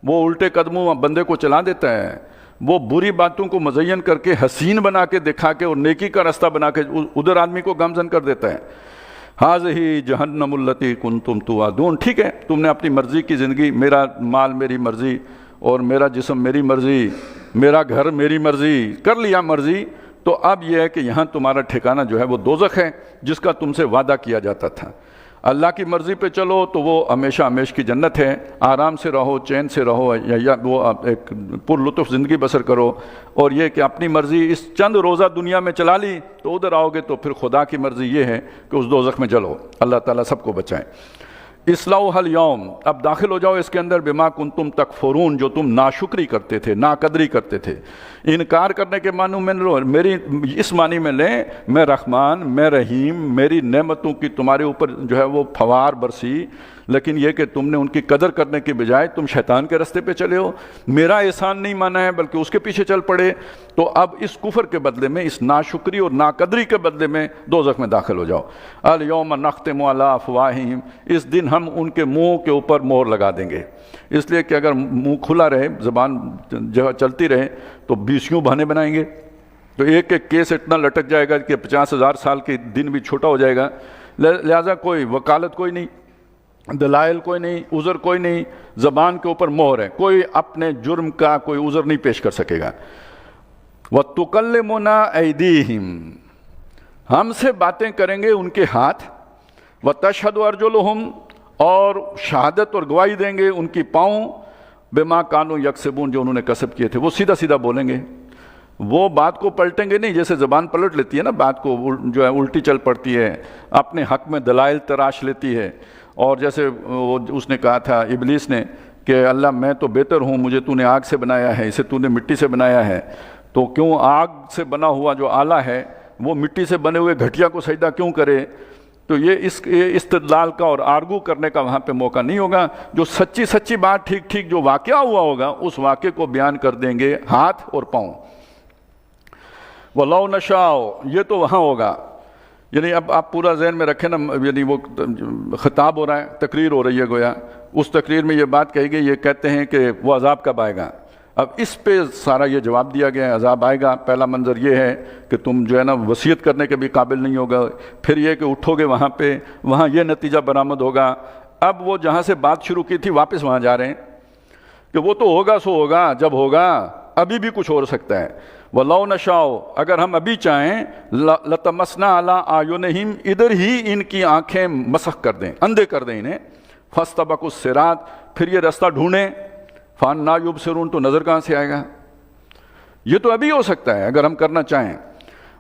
وہ الٹے قدموں بندے کو چلا دیتا ہے, وہ بری باتوں کو مزین کر کے حسین بنا کے دکھا کے اور نیکی کا راستہ بنا کے ادھر آدمی کو گامزن کر دیتا ہے. ہذہ جہنم التی کنتم توعدون, ٹھیک ہے تم نے اپنی مرضی کی زندگی, میرا مال میری مرضی, اور میرا جسم میری مرضی, میرا گھر میری مرضی, کر لیا مرضی, تو اب یہ ہے کہ یہاں تمہارا ٹھکانہ جو ہے وہ دوزخ ہے جس کا تم سے وعدہ کیا جاتا تھا. اللہ کی مرضی پہ چلو تو وہ ہمیشہ ہمیش کی جنت ہے, آرام سے رہو, چین سے رہو, یا وہ ایک پر لطف زندگی بسر کرو. اور یہ کہ اپنی مرضی اس چند روزہ دنیا میں چلا لی تو ادھر آؤ گے تو پھر خدا کی مرضی یہ ہے کہ اس دوزخ میں چلو. اللہ تعالیٰ سب کو بچائیں. اصلوھا الیوم, اب داخل ہو جاؤ اس کے اندر, بما کنتم تکفرون, جو تم ناشکری کرتے تھے, ناقدری کرتے تھے. انکار کرنے کے معنی میں لو, میری اس معنی میں لیں, میں رحمان, میں رحیم, میری نعمتوں کی تمہارے اوپر جو ہے وہ فوار برسی, لیکن یہ کہ تم نے ان کی قدر کرنے کے بجائے تم شیطان کے راستے پہ چلے ہو, میرا احسان نہیں مانا ہے بلکہ اس کے پیچھے چل پڑے. تو اب اس کفر کے بدلے میں, اس ناشکری اور ناقدری کے بدلے میں دوزخ میں داخل ہو جاؤ. الیوم نختم علی افواہہم, اس دن ہم ان کے منہ کے اوپر مہر لگا دیں گے. اس لیے کہ اگر منہ کھلا رہے, زبان جگہ چلتی رہے تو بیسیوں بہانے بنائیں گے, تو ایک ایک کیس اتنا لٹک جائے گا کہ 50,000 سال کے دن بھی چھوٹا ہو جائے گا. لہذا کوئی وکالت کوئی نہیں, دلائل کوئی نہیں, عذر کوئی نہیں, زبان کے اوپر مہر ہے, کوئی اپنے جرم کا کوئی عذر نہیں پیش کر سکے گا. وَتُكَلِّمُنَا أَيْدِيهِمْ, ہم سے باتیں کریں گے ان کے ہاتھ. وَتَشْهَدُ أَرْجُلُهُمْ, اور شہادت اور گواہی دیں گے ان کی پاؤں. بِمَا كَانُوا يَكْسِبُونَ, جو انہوں نے کسب کیے تھے. وہ سیدھا سیدھا بولیں گے, وہ بات کو پلٹیں گے نہیں, جیسے زبان پلٹ لیتی ہے نا, بات کو جو ہے الٹی چل پڑتی ہے, اپنے حق میں دلائل تراش لیتی ہے. اور جیسے اس نے کہا تھا ابلیس نے کہ اللہ میں تو بہتر ہوں, مجھے تو نے آگ سے بنایا ہے, اسے تو نے مٹی سے بنایا ہے, تو کیوں آگ سے بنا ہوا جو آلہ ہے وہ مٹی سے بنے ہوئے گھٹیا کو سجدہ کیوں کرے. تو یہ استدلال کا اور آرگو کرنے کا وہاں پہ موقع نہیں ہوگا. جو سچی بات ٹھیک ٹھیک جو واقعہ ہوا ہوگا اس واقعے کو بیان کر دیں گے ہاتھ اور پاؤں. وَلَوْ نَشَاءُ, یہ تو وہاں ہوگا, یعنی اب آپ پورا ذہن میں رکھیں نا, یعنی وہ خطاب ہو رہا ہے, تقریر ہو رہی ہے گویا, اس تقریر میں یہ بات کہی گئی, یہ کہتے ہیں کہ وہ عذاب کب آئے گا. اب اس پہ سارا یہ جواب دیا گیا ہے, عذاب آئے گا. پہلا منظر یہ ہے کہ تم جو ہے نا وصیت کرنے کے بھی قابل نہیں ہوگا, پھر یہ کہ اٹھو گے وہاں پہ, وہاں یہ نتیجہ برآمد ہوگا. اب وہ جہاں سے بات شروع کی تھی واپس وہاں جا رہے ہیں کہ وہ تو ہوگا سو ہوگا, جب ہوگا ابھی بھی کچھ ہو سکتا ہے. وَلَوْ نَشَاءُ, اگر ہم ابھی چاہیں, لَطَمَسْنَا عَلَىٰ أَعْيُنِهِمْ, ادھر ہی ان کی آنکھیں مسخ کر دیں, اندھے کر دیں انہیں. فَاسْتَبَقُوا الصِّرَاطَ, پھر یہ رستہ ڈھونڈیں. فَأَنَّىٰ يُبْصِرُونَ, تو نظر کہاں سے آئے گا. یہ تو ابھی ہو سکتا ہے اگر ہم کرنا چاہیں.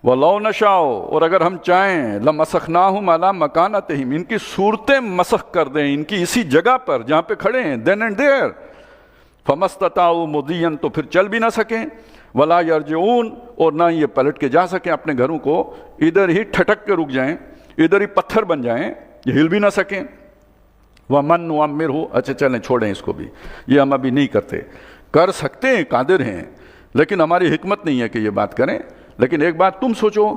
وَلَوْ نَشَاءُ, اور اگر ہم چاہیں, لَمَسَخْنَاهُمْ عَلَىٰ مَكَانَتِهِمْ, ان کی صورتیں مسخ کر دیں ان کی اسی جگہ پر جہاں پہ کھڑے ہیں, then and there. فَمَا اسْتَطَاعُوا مُضِيًّا, تو پھر چل بھی نہ سکیں. وَلَا يَرْجِعُونَ, اور نہ یہ پلٹ کے جا سکیں اپنے گھروں کو, ادھر ہی ٹھٹک کے رک جائیں, ادھر ہی پتھر بن جائیں, یہ ہل بھی نہ سکیں. وَمَن نُعَمِّرْهُ, اچھا چلیں چھوڑیں اس کو بھی, یہ ہم ابھی نہیں کرتے. کر سکتے ہیں, قادر ہیں, لیکن ہماری حکمت نہیں ہے کہ یہ بات کریں. لیکن ایک بات تم سوچو,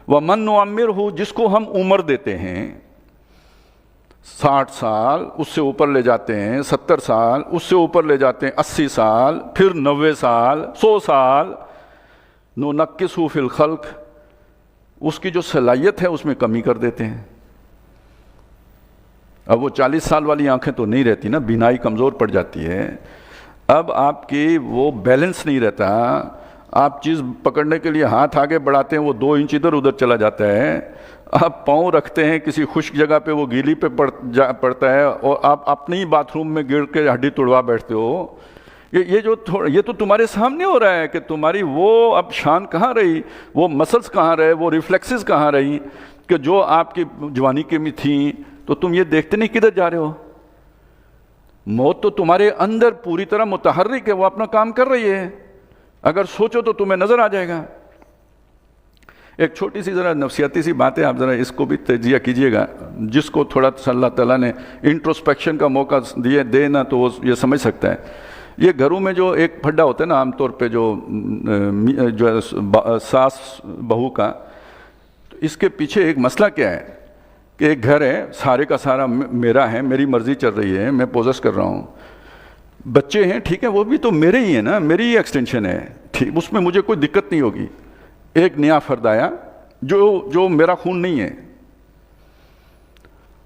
وَمَن نُعَمِّرْهُ, جس کو ہم عمر دیتے ہیں, 60 سال, اس سے اوپر لے جاتے ہیں, 70 سال, اس سے اوپر لے جاتے ہیں, 80 سال, پھر 90 سال, 100 سال. نُنَقِّصُهُ فِي الْخَلْقِ, اس کی جو صلاحیت ہے اس میں کمی کر دیتے ہیں. اب وہ 40 سال والی آنکھیں تو نہیں رہتی نا, بینائی کمزور پڑ جاتی ہے. اب آپ کی وہ بیلنس نہیں رہتا, آپ چیز پکڑنے کے لیے ہاتھ آگے بڑھاتے ہیں, وہ 2 انچ ادھر ادھر چلا جاتا ہے. آپ پاؤں رکھتے ہیں کسی خشک جگہ پہ, وہ گیلی پہ پڑتا ہے, اور آپ اپنی باتھ روم میں گر کے ہڈی توڑوا بیٹھتے ہو. یہ تو تمہارے سامنے ہو رہا ہے کہ تمہاری وہ اب شان کہاں رہی, وہ مسلس کہاں رہے, وہ ریفلیکسز کہاں رہی. کہ جو آپ کی جوانی کے میں تھیں تو تم یہ دیکھتے نہیں کدھر جا رہے ہو. موت تو تمہارے اندر پوری طرح متحرک ہے، وہ اپنا کام کر رہی ہے، اگر سوچو تو تمہیں نظر آ جائے گا. ایک چھوٹی سی ذرا نفسیاتی سی بات ہے، آپ ذرا اس کو بھی تجزیہ کیجئے گا. جس کو تھوڑا اللہ تعالیٰ نے انٹروسپیکشن کا موقع دے نا تو وہ یہ سمجھ سکتا ہے. یہ گھروں میں جو ایک پھڈا ہوتا ہے نا عام طور پہ جو ساس بہو کا، تو اس کے پیچھے ایک مسئلہ کیا ہے کہ ایک گھر ہے، سارے کا سارا میرا ہے، میری مرضی چل رہی ہے، میں پوزیس کر رہا ہوں. بچے ہیں ٹھیک ہے، وہ بھی تو میرے ہی ہیں نا، میری ہی ایکسٹینشن ہے، ٹھیک، اس میں مجھے کوئی دقت نہیں ہوگی. ایک نیا فرد آیا جو میرا خون نہیں ہے،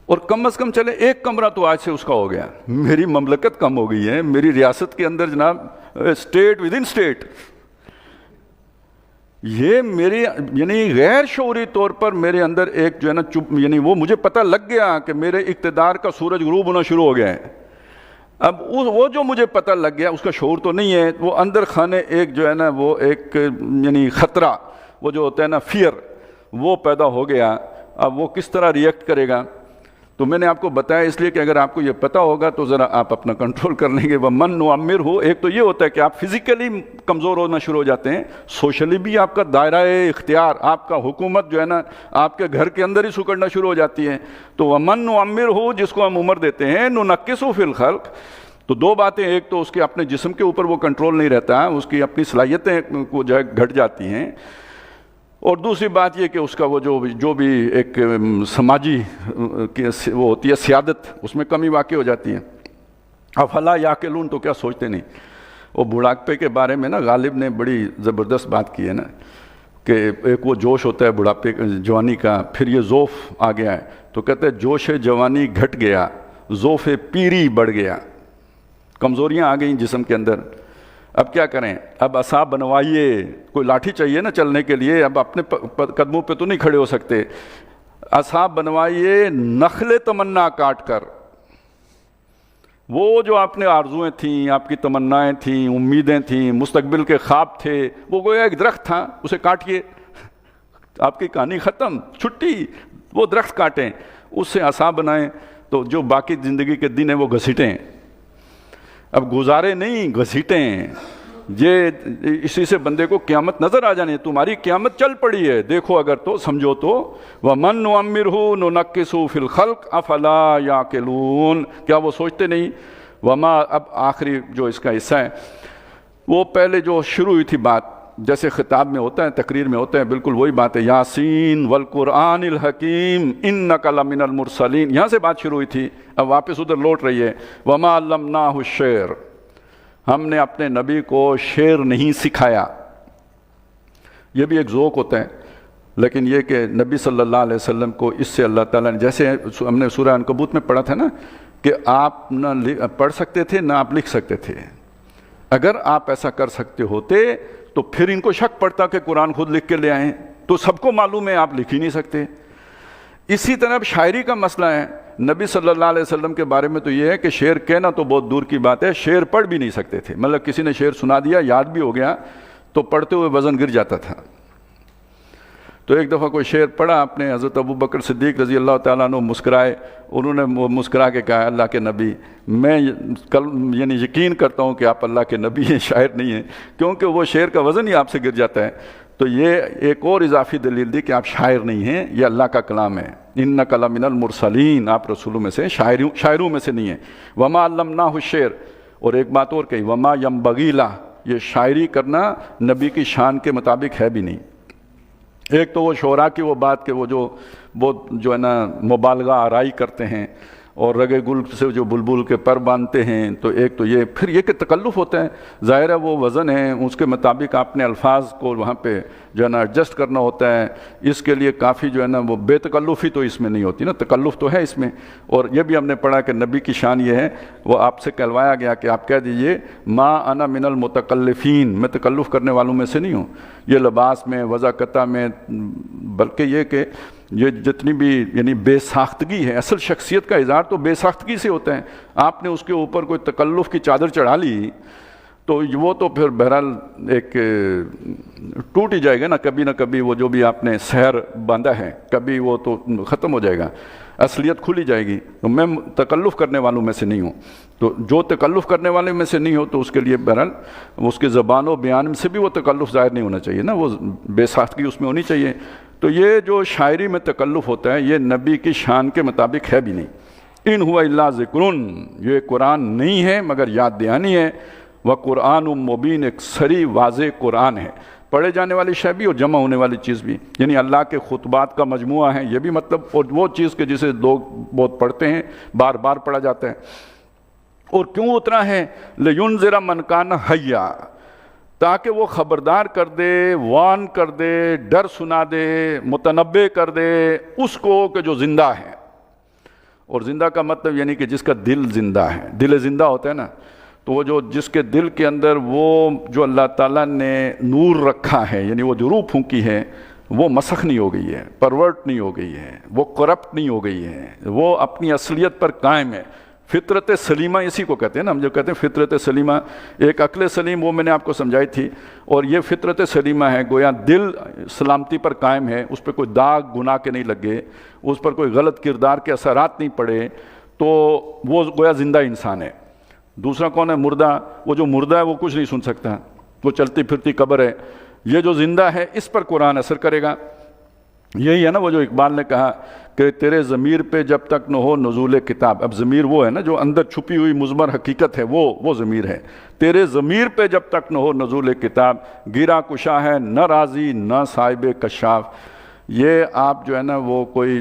اور کم از کم چلے ایک کمرہ تو آج سے اس کا ہو گیا. میری مملکت کم ہو گئی ہے، میری ریاست کے اندر جناب اسٹیٹ ود ان اسٹیٹ. یہ میری یعنی غیر شعوری طور پر میرے اندر ایک جو ہے نا یعنی وہ مجھے پتہ لگ گیا کہ میرے اقتدار کا سورج غروب ہونا شروع ہو گیا ہے. اب وہ جو مجھے پتہ لگ گیا اس کا شعور تو نہیں ہے، وہ اندر خانے ایک جو ہے نا وہ ایک یعنی خطرہ، وہ جو ہوتا ہے نا فیئر، وہ پیدا ہو گیا. اب وہ کس طرح ریئیکٹ کرے گا؟ تو میں نے آپ کو بتایا اس لیے کہ اگر آپ کو یہ پتہ ہوگا تو ذرا آپ اپنا کنٹرول کر لیں گے. وَمَن نُعَمِّرْهُ ہو، ایک تو یہ ہوتا ہے کہ آپ فزیکلی کمزور ہونا شروع ہو جاتے ہیں، سوشلی بھی آپ کا دائرہ اختیار، آپ کا حکومت جو ہے نا آپ کے گھر کے اندر ہی سکڑنا شروع ہو جاتی ہے. تو وَمَن نُعَمِّرْهُ جس کو ہم عمر دیتے ہیں، نُنَقِّصُهُ فِي الْخَلْقِ. تو دو باتیں، ایک تو اس کے اپنے جسم کے اوپر وہ کنٹرول نہیں رہتا، اس کی اپنی صلاحیتیں کو جو ہے گھٹ جاتی ہیں، اور دوسری بات یہ کہ اس کا وہ جو بھی ایک سماجی وہ ہوتی ہے سیادت، اس میں کمی واقع ہو جاتی ہے. افلا یعقلون، تو کیا سوچتے نہیں. وہ بڑھاپے کے بارے میں نا غالب نے بڑی زبردست بات کی ہے نا کہ ایک وہ جوش ہوتا ہے بڑھاپے جوانی کا، پھر یہ ذوف آ گیا ہے، تو کہتے ہیں جوش جوانی گھٹ گیا، ذوف پیری بڑھ گیا، کمزوریاں آ گئیں جسم کے اندر. اب کیا کریں؟ اب عصا بنوائیے، کوئی لاٹھی چاہیے نا چلنے کے لیے، اب اپنے قدموں پہ تو نہیں کھڑے ہو سکتے. عصا بنوائیے نخل تمنا کاٹ کر. وہ جو آپ نے آرزویں تھیں، آپ کی تمنائیں تھیں، امیدیں تھیں، مستقبل کے خواب تھے، وہ گویا ایک درخت تھا، اسے کاٹیے، آپ کی کہانی ختم، چھٹی. وہ درخت کاٹیں، اس سے عصا بنائیں، تو جو باقی زندگی کے دن ہیں وہ گھسیٹیں. اب گزارے نہیں، گھسیٹیں. یہ اسی سے بندے کو قیامت نظر آ جانی ہے. تمہاری قیامت چل پڑی ہے، دیکھو اگر تو سمجھو تو. وَمَن نُعَمِّرْهُ نُنَقِّصُهُ فِي الْخَلْقِ أَفَلَا يَعْقِلُونَ، کیا وہ سوچتے نہیں؟ وما، اب آخری جو اس کا حصہ ہے، وہ پہلے جو شروع ہوئی تھی بات، جیسے خطاب میں ہوتا ہے، تقریر میں ہوتا ہے، بالکل وہی بات ہے. یاسین والقرآن الحکیم انک لمن المرسلین، یہاں سے بات شروع ہوئی تھی، اب واپس ادھر لوٹ رہی ہے. وما علمناہ الشعر، ہم نے اپنے نبی کو شعر نہیں سکھایا. یہ بھی ایک ذوق ہوتا ہے، لیکن یہ کہ نبی صلی اللہ علیہ وسلم کو اس سے اللہ تعالیٰ نے، جیسے ہم نے سورہ عنکبوت میں پڑھا تھا نا کہ آپ نہ پڑھ سکتے تھے نہ آپ لکھ سکتے تھے. اگر آپ ایسا کر سکتے ہوتے تو پھر ان کو شک پڑتا کہ قرآن خود لکھ کے لے آئیں، تو سب کو معلوم ہے آپ لکھ ہی نہیں سکتے. اسی طرح شاعری کا مسئلہ ہے. نبی صلی اللہ علیہ وسلم کے بارے میں تو یہ ہے کہ شعر کہنا تو بہت دور کی بات ہے، شعر پڑھ بھی نہیں سکتے تھے. مطلب کسی نے شعر سنا دیا، یاد بھی ہو گیا، تو پڑھتے ہوئے وزن گر جاتا تھا. تو ایک دفعہ کوئی شعر پڑھا آپ نے، حضرت ابو بکر صدیق رضی اللہ تعالیٰ عنہ مسکرائے. انہوں نے مسکرا کے کہا، اللہ کے نبی، میں یعنی یقین کرتا ہوں کہ آپ اللہ کے نبی ہیں، شاعر نہیں ہیں، کیونکہ وہ شعر کا وزن ہی آپ سے گر جاتا ہے. تو یہ ایک اور اضافی دلیل دی کہ آپ شاعر نہیں ہیں، یہ اللہ کا کلام ہے. انک لمن المرسلین، آپ رسولوں میں سے، شاعروں میں سے نہیں ہیں. وما علمناہ الشعر، اور ایک بات اور کہی، وما ینبغی لہ، یہ شاعری کرنا نبی کی شان کے مطابق ہے بھی نہیں. ایک تو وہ شعراء کی وہ بات کہ وہ جو ہے نا مبالغہ آرائی کرتے ہیں اور رگے گل سے جو بلبل کے پر باندھتے ہیں، تو ایک تو یہ، پھر یہ کہ تکلف ہوتا ہے. ظاہر ہے وہ وزن ہے، اس کے مطابق آپ نے الفاظ کو وہاں پہ جو ہے نا ایڈجسٹ کرنا ہوتا ہے. اس کے لیے کافی جو ہے نا وہ بے تکلفی تو اس میں نہیں ہوتی نا، تکلف تو ہے اس میں. اور یہ بھی ہم نے پڑھا کہ نبی کی شان یہ ہے، وہ آپ سے کہلوایا گیا کہ آپ کہہ دیجئے ما انا من المتکلفین، میں تکلف کرنے والوں میں سے نہیں ہوں. یہ لباس میں، وضاقتہ میں، بلکہ یہ کہ یہ جتنی بھی یعنی بے ساختگی ہے، اصل شخصیت کا اظہار تو بے ساختگی سے ہوتا ہے. آپ نے اس کے اوپر کوئی تکلف کی چادر چڑھا لی تو وہ تو پھر بہرحال ایک ٹوٹ ہی جائے گا نہ کبھی وہ جو بھی آپ نے سحر باندھا ہے کبھی وہ تو ختم ہو جائے گا، اصلیت کھل ہی جائے گی۔ تو میں تکلف کرنے والوں میں سے نہیں ہوں، تو جو تکلف کرنے والے میں سے نہیں ہو تو اس کے لیے بہرحال اس کے زبان و بیان سے بھی وہ تکلف ظاہر نہیں ہونا چاہیے نا، وہ بے ساختگی اس میں ہونی چاہیے۔ تو یہ جو شاعری میں تکلف ہوتا ہے یہ نبی کی شان کے مطابق ہے بھی نہیں۔ ان ہوا الا ذکرن، یہ قرآن نہیں ہے مگر یاد دہانی ہے، وہ قرآن مبین، ایک سری واضح قرآن ہے، پڑھے جانے والی شے بھی اور جمع ہونے والی چیز بھی، یعنی اللہ کے خطبات کا مجموعہ ہے یہ بھی مطلب، اور وہ چیز کہ جسے لوگ بہت پڑھتے ہیں، بار بار پڑھا جاتا ہے۔ اور کیوں اترا ہے؟ لِيُنذِرَ مَنْ كَانَ حَيًّا، تاکہ وہ خبردار کر دے، وان کر دے، ڈر سنا دے، متنبع کر دے اس کو کہ جو زندہ ہے۔ اور زندہ کا مطلب یعنی کہ جس کا دل زندہ ہے، دل زندہ ہوتا ہے نا، تو وہ جو جس کے دل کے اندر وہ جو اللہ تعالیٰ نے نور رکھا ہے، یعنی وہ جو روح پھونکی ہے وہ مسخ نہیں ہو گئی ہے، پرورٹ نہیں ہو گئی ہے، وہ کرپٹ نہیں ہو گئی ہے، وہ اپنی اصلیت پر قائم ہے۔ فطرت سلیمہ اسی کو کہتے ہیں نا، ہم جو کہتے ہیں فطرت سلیمہ، ایک عقل سلیم وہ میں نے آپ کو سمجھائی تھی، اور یہ فطرت سلیمہ ہے، گویا دل سلامتی پر قائم ہے، اس پہ کوئی داغ گناہ کے نہیں لگے، اس پر کوئی غلط کردار کے اثرات نہیں پڑے، تو وہ گویا زندہ انسان ہے۔ دوسرا کون ہے؟ مردہ۔ وہ جو مردہ ہے وہ کچھ نہیں سن سکتا، وہ چلتی پھرتی قبر ہے۔ یہ جو زندہ ہے اس پر قرآن اثر کرے گا۔ یہی ہے نا وہ جو اقبال نے کہا کہ تیرے ضمیر پہ جب تک نہ ہو نزول کتاب، اب ضمیر وہ ہے نا جو اندر چھپی ہوئی مضمر حقیقت ہے، وہ ضمیر ہے۔ تیرے ضمیر پہ جب تک نہ ہو نزول کتاب، گیرا کشا ہے نہ راضی نہ صاحب کشاف۔ یہ آپ جو ہے نا وہ کوئی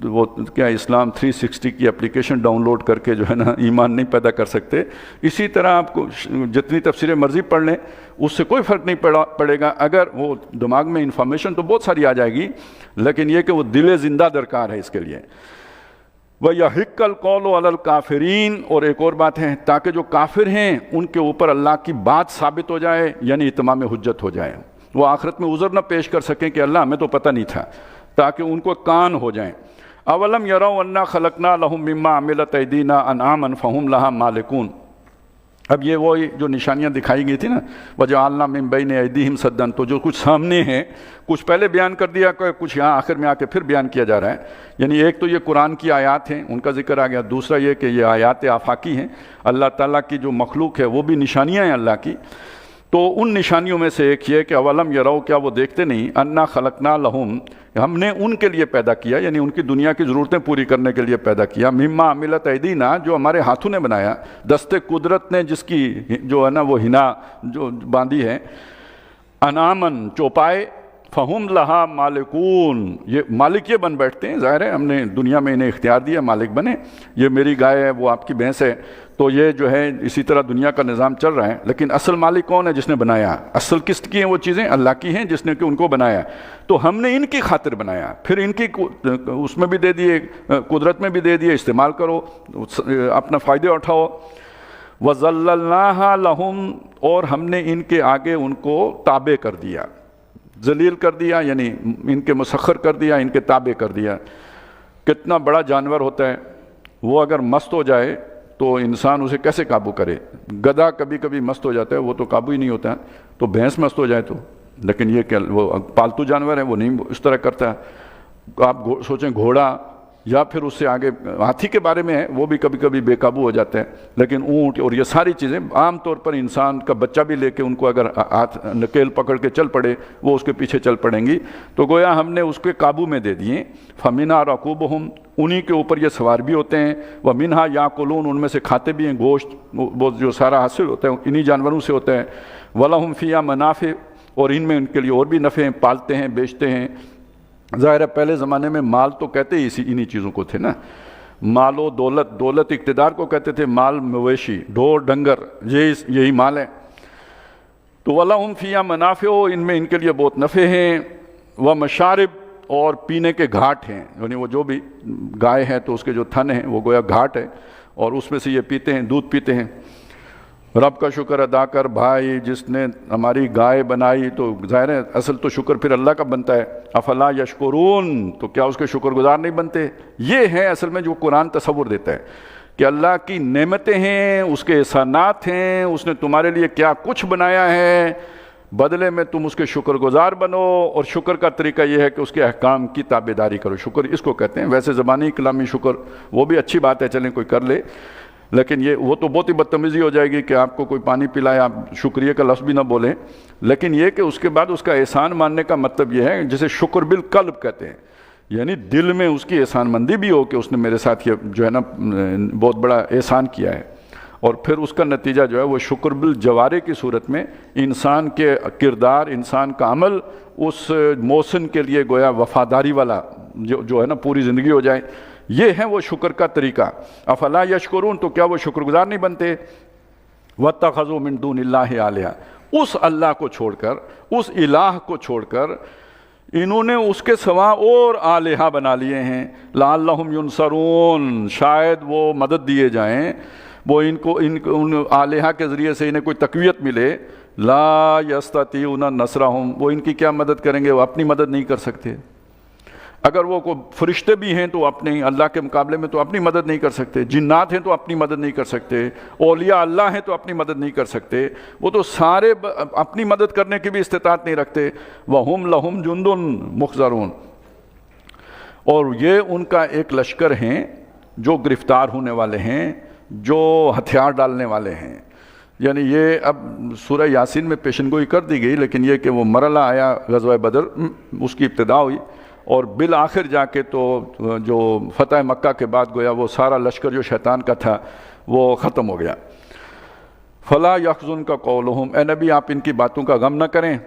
وہ کیا اسلام 360 کی اپلیکیشن ڈاؤن لوڈ کر کے جو ہے نا ایمان نہیں پیدا کر سکتے۔ اسی طرح آپ کو جتنی تفسیریں مرضی پڑھ لیں اس سے کوئی فرق نہیں پڑے گا، اگر وہ دماغ میں انفارمیشن تو بہت ساری آ جائے گی، لیکن یہ کہ وہ دل زندہ درکار ہے اس کے لیے۔ وَيَحِقَّ الْقَوْلُ عَلَى الْكَافِرِينَ، اور ایک اور بات ہے تاکہ جو کافر ہیں ان کے اوپر اللہ کی بات ثابت ہو جائے، یعنی اتمام حجت ہو جائے، وہ آخرت میں عذر نہ پیش کر سکیں کہ اللہ ہمیں تو پتہ نہیں تھا، تاکہ ان کو کان ہو جائیں۔ اولم یروا انا خلقنا لهم مما عملت ایدینا انعاما فهم لها مالکون۔ اب یہ وہی جو نشانیاں دکھائی گئی تھی نا، وجعلنا من بین ایدیہم سدا، تو جو کچھ سامنے ہے کچھ پہلے بیان کر دیا، کچھ یہاں آخر میں آ کے پھر بیان کیا جا رہا ہے۔ یعنی ایک تو یہ قرآن کی آیات ہیں ان کا ذکر آ گیا، دوسرا یہ کہ یہ آیات آفاقی ہیں، اللہ تعالیٰ کی جو مخلوق ہے وہ بھی نشانیاں ہیں اللہ کی۔ تو ان نشانیوں میں سے ایک یہ کہ اولم یروا، کیا وہ دیکھتے نہیں، انا خلقنا لہم، ہم نے ان کے لیے پیدا کیا، یعنی ان کی دنیا کی ضرورتیں پوری کرنے کے لیے پیدا کیا، مما عملت ایدینا، جو ہمارے ہاتھوں نے بنایا، دست قدرت نے جس کی جو ہے نا وہ ہنا جو باندھی ہے، انعامن چوپائے، فہم لہا مالکون، یہ مالک یہ بن بیٹھتے ہیں، ظاہر ہے ہم نے دنیا میں انہیں اختیار دیا مالک بنے، یہ میری گائے ہے وہ آپ کی بھینس ہے، تو یہ جو ہے اسی طرح دنیا کا نظام چل رہا ہے، لیکن اصل مالک کون ہے؟ جس نے بنایا۔ اصل کس کی ہیں وہ چیزیں؟ اللہ کی ہیں، جس نے کہ ان کو بنایا، تو ہم نے ان کی خاطر بنایا، پھر ان کی اس میں بھی دے دیے، قدرت میں بھی دے دیے، استعمال کرو، اپنا فائدے اٹھاؤ۔ وَذَلَّلْنَاهَا لَهُمْ، اور ہم نے ان کے آگے ان کو تابع کر دیا، ذلیل کر دیا، یعنی ان کے مسخر کر دیا، ان کے تابع کر دیا۔ کتنا بڑا جانور ہوتا ہے، وہ اگر مست ہو جائے تو انسان اسے کیسے قابو کرے؟ گدھا کبھی کبھی مست ہو جاتا ہے، وہ تو قابو ہی نہیں ہوتا، تو بھینس مست ہو جائے تو، لیکن یہ کہ وہ پالتو جانور ہے وہ نہیں اس طرح کرتا ہے۔ آپ سوچیں گھوڑا یا پھر اس سے آگے ہاتھی کے بارے میں ہے، وہ بھی کبھی کبھی بے قابو ہو جاتا ہے، لیکن اونٹ اور یہ ساری چیزیں عام طور پر انسان کا بچہ بھی لے کے ان کو اگر ہاتھ نکیل پکڑ کے چل پڑے وہ اس کے پیچھے چل پڑیں گی، تو گویا ہم نے اس کے قابو میں دے دیے۔ فَمِنْهَا رَكُوبُهُمْ، انہی کے اوپر یہ سوار بھی ہوتے ہیں، وَمِنْهَا يَأْكُلُونَ، ان میں سے کھاتے بھی ہیں گوشت، وہ جو سارا حاصل ہوتا ہے انہی جانوروں سے ہوتا ہے۔ وَلَهُمْ فِيهَا مَنَافِعُ، اور ان میں ان کے لیے اور بھی نفع ہیں، پالتے ہیں، بیچتے ہیں۔ ظاہر ہے پہلے زمانے میں مال تو کہتے ہی انہی چیزوں کو تھے نا، مال و دولت، دولت اقتدار کو کہتے تھے، مال مویشی، ڈھور ڈنگر، یہی مال ہے۔ تو وَلَهُمْ فِيهَا مَنَافِعُ، ان میں ان کے لیے بہت نفع ہیں، وَمَشَارِبُ، اور پینے کے گھاٹ ہیں، یعنی وہ جو بھی گائے ہے تو اس کے جو تھن ہیں وہ گویا گھاٹ ہے، اور اس میں سے یہ پیتے ہیں، دودھ پیتے ہیں۔ رب کا شکر ادا کر بھائی، جس نے ہماری گائے بنائی، تو ظاہر ہے اصل تو شکر پھر اللہ کا بنتا ہے۔ افلا یشکرون، تو کیا اس کے شکر گزار نہیں بنتے؟ یہ ہے اصل میں جو قرآن تصور دیتا ہے کہ اللہ کی نعمتیں ہیں، اس کے احسانات ہیں، اس نے تمہارے لیے کیا کچھ بنایا ہے، بدلے میں تم اس کے شکر گزار بنو، اور شکر کا طریقہ یہ ہے کہ اس کے احکام کی تابعداری کرو۔ شکر اس کو کہتے ہیں، ویسے زبانی کلامی شکر وہ بھی اچھی بات ہے، چلیں کوئی کر لے، لیکن وہ تو بہت ہی بدتمیزی ہو جائے گی کہ آپ کو کوئی پانی پلائے آپ شکریہ کا لفظ بھی نہ بولیں۔ لیکن یہ کہ اس کے بعد اس کا احسان ماننے کا مطلب یہ ہے جسے شکر بالقلب کہتے ہیں، یعنی دل میں اس کی احسان مندی بھی ہو کہ اس نے میرے ساتھ یہ جو ہے نا بہت بڑا احسان کیا ہے، اور پھر اس کا نتیجہ جو ہے وہ شکر بالجوارے کی صورت میں انسان کے کردار، انسان کا عمل اس محسن کے لیے گویا وفاداری والا جو ہے نا پوری زندگی ہو جائے۔ یہ ہے وہ شکر کا طریقہ۔ افلا یشکرون، تو کیا وہ شکر گزار نہیں بنتے؟ واتخذوا من دون اللہ آلہہ، اس اللہ کو چھوڑ کر، اس الہ کو چھوڑ کر انہوں نے اس کے سوا اور آلہہ بنا لیے ہیں، لعلہم ینصرون، شاید وہ مدد دیے جائیں، وہ ان آلہہ کے ذریعے سے انہیں کوئی تقویت ملے۔ لا یستطیعون نصرہم، وہ ان کی کیا مدد کریں گے؟ وہ اپنی مدد نہیں کر سکتے۔ اگر وہ کوئی فرشتے بھی ہیں تو اپنے اللہ کے مقابلے میں تو اپنی مدد نہیں کر سکتے، جنات ہیں تو اپنی مدد نہیں کر سکتے، اولیاء اللہ ہیں تو اپنی مدد نہیں کر سکتے، وہ تو سارے اپنی مدد کرنے کی بھی استطاعت نہیں رکھتے۔ وَهُمْ لَهُمْ جُنْدٌ مُحْضَرُونَ، اور یہ ان کا ایک لشکر ہیں جو گرفتار ہونے والے ہیں، جو ہتھیار ڈالنے والے ہیں۔ یعنی یہ اب سورہ یاسین میں پیشن گوئی کر دی گئی، لیکن یہ کہ وہ مرحلہ آیا غزوہ بدر، اس کی ابتدا ہوئی، اور بالآخر جا کے تو جو فتح مکہ کے بعد گویا وہ سارا لشکر جو شیطان کا تھا وہ ختم ہو گیا۔ فلا یحزنک قولہم، اے نبی آپ ان کی باتوں کا غم نہ کریں،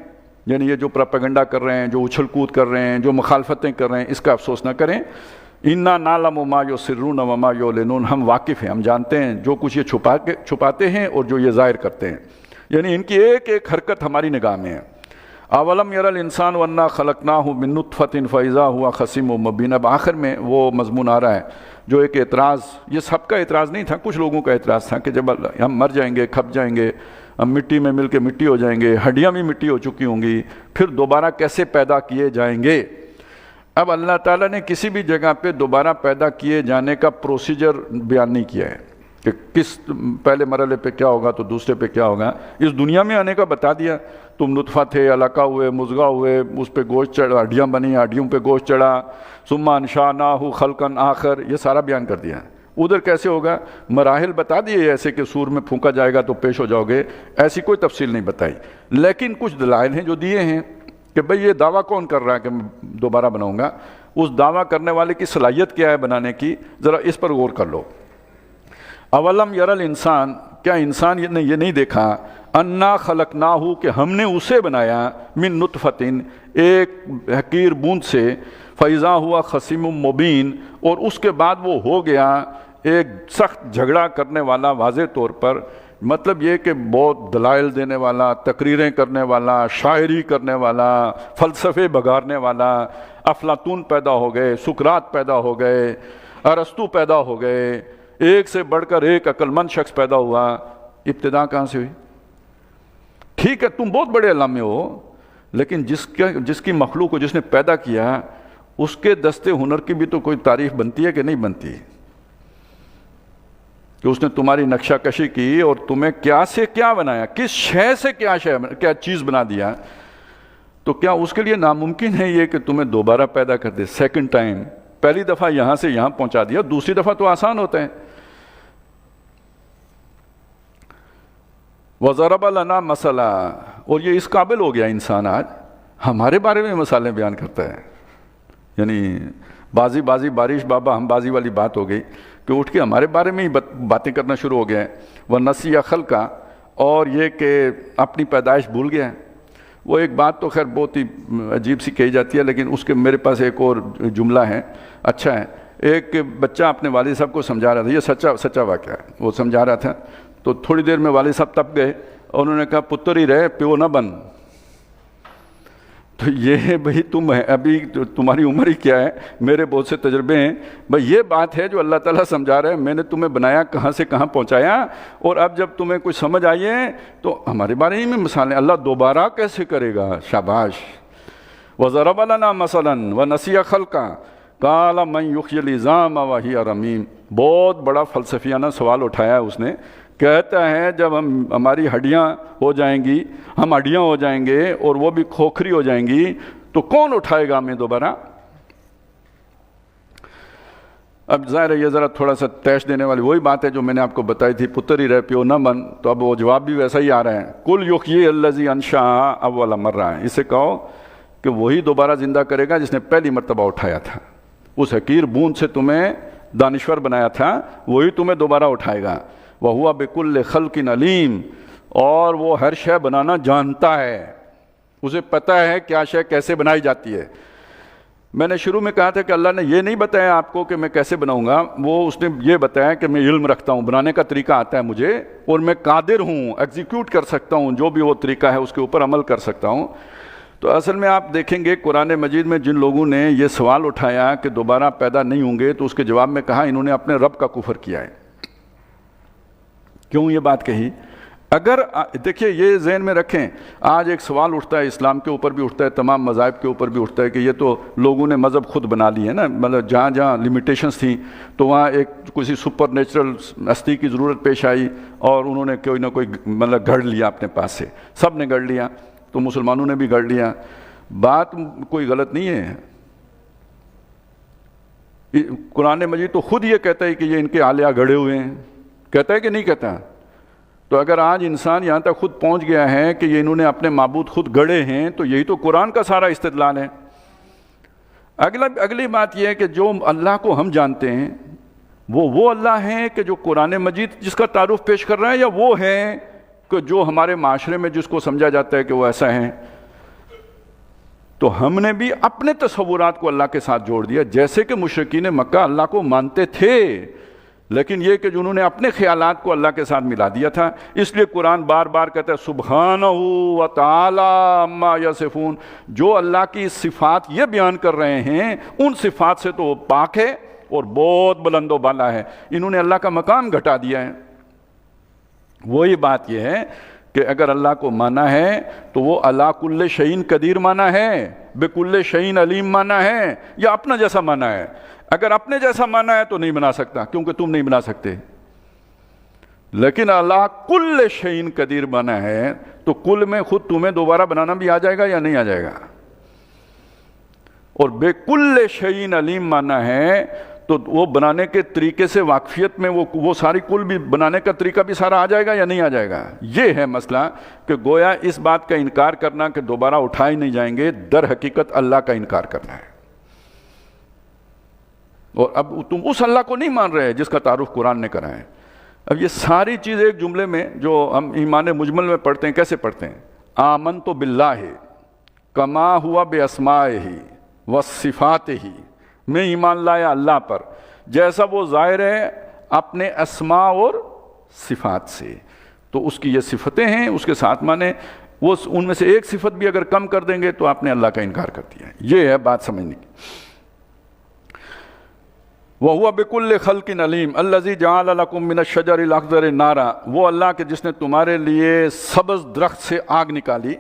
یعنی یہ جو پروپیگنڈا کر رہے ہیں، جو اچھل کود کر رہے ہیں، جو مخالفتیں کر رہے ہیں، اس کا افسوس نہ کریں۔ انا نعلم ما یسرون وما یعلنون، ہم واقف ہیں، ہم جانتے ہیں جو کچھ یہ چھپاتے ہیں اور جو یہ ظاہر کرتے ہیں، یعنی ان کی ایک ایک حرکت ہماری نگاہ میں ہے۔ اولم یر الانسان وانا خلقناہ من نطفۃ فاذا هو خصیم مبین، اب آخر میں وہ مضمون آ رہا ہے جو ایک اعتراض، یہ سب کا اعتراض نہیں تھا، کچھ لوگوں کا اعتراض تھا کہ جب ہم مر جائیں گے، کھپ جائیں گے، ہم مٹی میں مل کے مٹی ہو جائیں گے، ہڈیاں بھی مٹی ہو چکی ہوں گی، پھر دوبارہ کیسے پیدا کیے جائیں گے؟ اب اللہ تعالیٰ نے کسی بھی جگہ پہ دوبارہ پیدا کیے جانے کا پروسیجر بیان نہیں کیا ہے کہ کس پہلے مرحلے پہ کیا ہوگا تو دوسرے پہ کیا ہوگا، اس دنیا میں آنے کا بتا دیا۔ تم نطفہ تھے، علقہ ہوئے، مضغہ ہوئے، اس پہ گوشت چڑھا، ہڈیاں بنی، ہڈیوں پہ گوشت چڑھا، ثم انشأناہ خلقا آخر، یہ سارا بیان کر دیا۔ ادھر کیسے ہوگا؟ مراحل بتا دیے، ایسے کہ سور میں پھونکا جائے گا تو پیش ہو جاؤ گے، ایسی کوئی تفصیل نہیں بتائی، لیکن کچھ دلائل ہیں جو دیے ہیں کہ بھئی یہ دعویٰ کون کر رہا ہے کہ میں دوبارہ بناؤں گا، اس دعویٰ کرنے والے کی صلاحیت کیا ہے بنانے کی، ذرا اس پر غور کر لو۔ اولم یر الانسان، کیا انسان نے یہ نہیں دیکھا، انا خلقناہ، کہ ہم نے اسے بنایا، من نطفۃ، ایک حقیر بوند سے، فاذا ہوا خصیم مبین، اور اس کے بعد وہ ہو گیا ایک سخت جھگڑا کرنے والا واضح طور پر، مطلب یہ کہ بہت دلائل دینے والا، تقریریں کرنے والا، شاعری کرنے والا، فلسفے بگارنے والا۔ افلاطون پیدا ہو گئے، سقراط پیدا ہو گئے، ارسطو پیدا ہو گئے، ایک سے بڑھ کر ایک عقل مند شخص پیدا ہوا۔ ابتدا کہاں سے ہوئی؟ ٹھیک ہے تم بہت بڑے علامے ہو، لیکن جس کی مخلوق کو جس نے پیدا کیا، اس کے دستے ہنر کی بھی تو کوئی تعریف بنتی ہے کہ نہیں بنتی؟ کہ اس نے تمہاری نقشہ کشی کی اور تمہیں کیا سے کیا بنایا، کس شے سے کیا چیز بنا دیا، تو کیا اس کے لیے ناممکن ہے یہ کہ تمہیں دوبارہ پیدا کر دے سیکنڈ ٹائم؟ پہلی دفعہ یہاں سے یہاں پہنچا دیا، دوسری دفعہ تو آسان ہوتا ہے۔ وَضَرَبَ لَنَا مَثَلًا، اور یہ اس قابل ہو گیا انسان آج ہمارے بارے میں مثالیں بیان کرتا ہے، یعنی بازی بارش بابا ہم بازی والی بات ہو گئی کہ اٹھ کے ہمارے بارے میں ہی باتیں کرنا شروع ہو گیا ہے۔ وَنَسِیَ خَلْقَ، اور یہ کہ اپنی پیدائش بھول گیا ہے۔ وہ ایک بات تو خیر بہت ہی عجیب سی کہی جاتی ہے، لیکن اس کے میرے پاس ایک اور جملہ ہے، اچھا ہے۔ ایک بچہ اپنے والد صاحب کو سمجھا رہا تھا، یہ سچا واقعہ ہے، وہ سمجھا رہا تھا، تو تھوڑی دیر میں والد صاحب تپ گئے، انہوں نے کہا پتر ہی رہے، پیو نہ بن۔ تو یہ بھئی تم ابھی تمہاری عمر ہی کیا ہے، میرے بہت سے تجربے ہیں، بھئی یہ بات ہے جو اللہ تعالیٰ سمجھا رہا ہے، میں نے تمہیں بنایا کہاں سے کہاں پہنچایا، اور اب جب تمہیں کچھ سمجھ آئی ہے تو ہمارے بارے میں مثالیں، اللہ دوبارہ کیسے کرے گا، شاباش۔ وَضَرَبَ لَنَا مَثَلًا وَنَسِیَ خَلْقَ قَالَ مَنْ يُحْيِي الْعِظَامَ وَهِيَ رَمِيمٌ، بہت بڑا فلسفیانہ سوال اٹھایا ہے اس نے کہتا ہے جب ہماری ہڈیاں ہو جائیں گی، ہم ہڈیاں ہو جائیں گے اور وہ بھی کھوکھری ہو جائیں گی، تو کون اٹھائے گا ہمیں دوبارہ؟ اب ظاہر ہے یہ ذرا تھوڑا سا تیش دینے والی وہی بات ہے جو میں نے آپ کو بتائی تھی، پتر ہی رہ پیو نہ بن، تو اب وہ جواب بھی ویسا ہی آ رہا ہے، کل یحیی الذی انشأ اول مرہ، اسے کہو کہ وہی دوبارہ زندہ کرے گا جس نے پہلی مرتبہ اٹھایا تھا، اس حقیر بوند سے تمہیں دانشور بنایا تھا، وہی تمہیں دوبارہ اٹھائے گا، وَهُوَ بِكُلِّ خَلْقٍ عَلِيمٌ، اور وہ ہر شے بنانا جانتا ہے، اسے پتہ ہے کیا شے کیسے بنائی جاتی ہے۔ میں نے شروع میں کہا تھا کہ اللہ نے یہ نہیں بتایا آپ کو کہ میں کیسے بناؤں گا، وہ اس نے یہ بتایا کہ میں علم رکھتا ہوں، بنانے کا طریقہ آتا ہے مجھے، اور میں قادر ہوں، ایگزیکیوٹ کر سکتا ہوں، جو بھی وہ طریقہ ہے اس کے اوپر عمل کر سکتا ہوں۔ تو اصل میں آپ دیکھیں گے قرآن مجید میں جن لوگوں نے یہ سوال اٹھایا کہ دوبارہ پیدا نہیں ہوں گے، تو اس کے جواب میں کہا انہوں نے اپنے رب کا کفر کیا ہے۔ کیوں یہ بات کہی؟ اگر دیکھیے یہ ذہن میں رکھیں، آج ایک سوال اٹھتا ہے، اسلام کے اوپر بھی اٹھتا ہے، تمام مذاہب کے اوپر بھی اٹھتا ہے کہ یہ تو لوگوں نے مذہب خود بنا لی ہے نا، مطلب جہاں جہاں لمیٹیشنز تھیں تو وہاں ایک کسی سپر نیچرل ہستی کی ضرورت پیش آئی اور انہوں نے کوئی نہ کوئی مطلب گھڑ لیا اپنے پاس سے، سب نے گھڑ لیا، تو مسلمانوں نے بھی گھڑ لیا۔ بات کوئی غلط نہیں ہے، قرآن مجید تو خود یہ کہتا ہے کہ یہ ان کے آلیہ گھڑے ہوئے ہیں، کہتا ہے کہ نہیں کہتا؟ تو اگر آج انسان یہاں تک خود پہنچ گیا ہے کہ یہ انہوں نے اپنے معبود خود گڑے ہیں، تو یہی تو قرآن کا سارا استدلال ہے۔ اگلی بات یہ ہے کہ جو اللہ کو ہم جانتے ہیں وہ اللہ ہے کہ جو قرآن مجید جس کا تعارف پیش کر رہا ہے، یا وہ ہے کہ جو ہمارے معاشرے میں جس کو سمجھا جاتا ہے کہ وہ ایسا ہے؟ تو ہم نے بھی اپنے تصورات کو اللہ کے ساتھ جوڑ دیا، جیسے کہ مشرکین مکہ اللہ کو مانتے تھے، لیکن یہ کہ جنہوں نے اپنے خیالات کو اللہ کے ساتھ ملا دیا تھا۔ اس لیے قرآن بار بار کہتا ہے سبحانہ و تعالی عما یصفون، جو اللہ کی صفات یہ بیان کر رہے ہیں ان صفات سے تو وہ پاک ہے اور بہت بلند و بالا ہے، انہوں نے اللہ کا مقام گھٹا دیا ہے۔ وہی بات یہ ہے کہ اگر اللہ کو مانا ہے تو وہ علی کل شیء قدیر مانا ہے، بکل شیء علیم مانا ہے، یا اپنا جیسا مانا ہے؟ اگر اپنے جیسا مانا ہے تو نہیں بنا سکتا، کیونکہ تم نہیں بنا سکتے، لیکن اللہ کل شیء قدیر مانا ہے تو کل میں خود تمہیں دوبارہ بنانا بھی آ جائے گا یا نہیں آ جائے گا؟ اور بے کل شیء علیم مانا ہے تو وہ بنانے کے طریقے سے واقفیت میں وہ ساری کل بھی بنانے کا طریقہ بھی سارا آ جائے گا یا نہیں آ جائے گا؟ یہ ہے مسئلہ کہ گویا اس بات کا انکار کرنا کہ دوبارہ اٹھائے نہیں جائیں گے، در حقیقت اللہ کا انکار کرنا ہے۔ اور اب تم اس اللہ کو نہیں مان رہے جس کا تعارف قرآن نے کرا ہے۔ اب یہ ساری چیز ایک جملے میں جو ہم ایمان مجمل میں پڑھتے ہیں، کیسے پڑھتے ہیں؟ آمنت باللہ کما ہوا باسمائہ وصفاتہ، میں ایمان لایا اللہ پر جیسا وہ ظاہر ہے اپنے اسماء اور صفات سے، تو اس کی یہ صفتیں ہیں، اس کے ساتھ مانے وہ ان میں سے ایک صفت بھی اگر کم کر دیں گے تو آپ نے اللہ کا انکار کر دیا ہے۔ یہ ہے بات سمجھنے کی۔ وَهُوَ بِكُلِّ خَلْقٍ عَلِيمٌ الَّذِي جَعَلَ لَكُم مِّنَ الشَّجَرِ الْأَخْضَرِ نَارًا، وہ اللہ کہ جس نے تمہارے لیے سبز درخت سے آگ نکالی،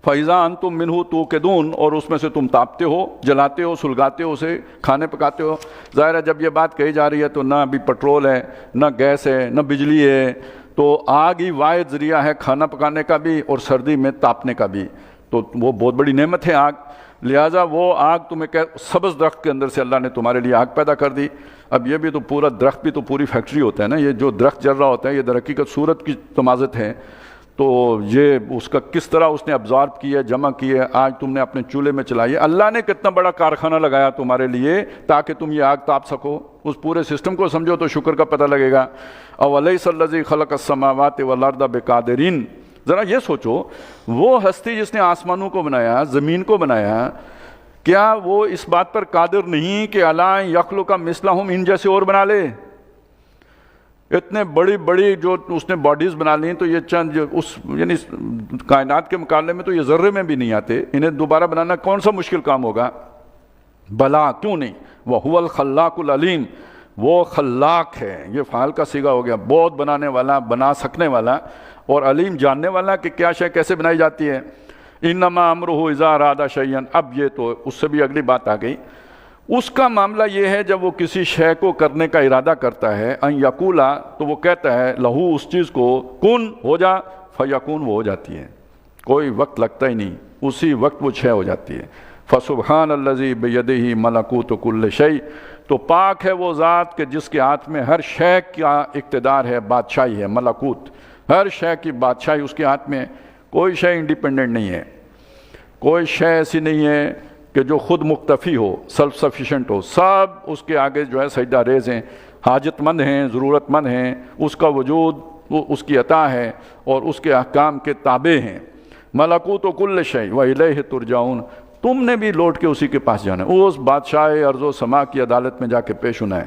فَإِذَا أَنْتُم مِّنْهُ تُوقِدُونَ، اور اس میں سے تم تاپتے ہو، جلاتے ہو، سلگاتے ہو، اسے کھانے پکاتے ہو۔ ظاہر ہے جب یہ بات کہی جا رہی ہے تو نہ ابھی پٹرول ہے، نہ گیس ہے، نہ بجلی ہے، تو آگ ہی واحد ذریعہ ہے کھانا پکانے کا بھی اور سردی میں تاپنے کا بھی، تو وہ بہت بڑی نعمت ہے آگ۔ لہٰذا وہ آگ تمہیں سبز درخت کے اندر سے اللہ نے تمہارے لیے آگ پیدا کر دی۔ اب یہ بھی تو پورا درخت بھی تو پوری فیکٹری ہوتا ہے نا، یہ جو درخت جل رہا ہوتا ہے یہ در حقیقت صورت کی تمازت ہے، تو یہ اس کا کس طرح اس نے ابزارب کیا، جمع کیا، آج تم نے اپنے چولہے میں چلائی۔ اللہ نے کتنا بڑا کارخانہ لگایا تمہارے لیے تاکہ تم یہ آگ تاپ سکو، اس پورے سسٹم کو سمجھو تو شکر کا پتہ لگے گا۔ اولیس الذی خلق السماوات والارض بقادرین، ذرا یہ سوچو وہ ہستی جس نے آسمانوں کو بنایا، زمین کو بنایا، کیا وہ اس بات پر قادر نہیں کہ الا یخلق مثلہم، ان جیسے اور بنا لے؟ اتنے بڑی بڑی جو اس نے باڈیز بنا لیں، تو یہ چند اس یعنی کائنات کے مقابلے میں تو یہ ذرے میں بھی نہیں آتے، انہیں دوبارہ بنانا کون سا مشکل کام ہوگا؟ بلا، کیوں نہیں؟ وَهُوَ الْخَلَّاقُ الْعَلِيمُ، وہ خلاق ہے، یہ فعال کا صیغہ ہو گیا، بہت بنانے والا، بنا سکنے والا، اور علیم جاننے والا کہ کیا شے کیسے بنائی جاتی ہے۔ انما امرہ اذا اراد شیئا، اب یہ تو اس سے بھی اگلی بات آ گئی، اس کا معاملہ یہ ہے جب وہ کسی شے کو کرنے کا ارادہ کرتا ہے ان یقولا تو وہ کہتا ہے لہو اس چیز کو کن ہو جا فیکون وہ ہو جاتی ہے، کوئی وقت لگتا ہی نہیں، اسی وقت وہ شے ہو جاتی ہے۔ فسبحان الذی بیدہ ملکوت کل شیء، تو پاک ہے وہ ذات کہ جس کے ہاتھ میں ہر شے کا اقتدار ہے، بادشاہی ہے، ملکوت، ہر شے کی بادشاہی اس کے ہاتھ میں، کوئی شے انڈیپینڈنٹ نہیں ہے، کوئی شے ایسی نہیں ہے کہ جو خود مکتفی ہو، سیلف سفیشنٹ ہو، سب اس کے آگے جو ہے سجدہ ریز ہیں، حاجت مند ہیں، ضرورت مند ہیں، اس کا وجود وہ اس کی عطا ہے اور اس کے احکام کے تابع ہیں۔ ملکوت کل شیء والیہ ترجعون، تم نے بھی لوٹ کے اسی کے پاس جانا ہے، اس بادشاہ ارض و سما کی عدالت میں جا کے پیش ہونا ہے۔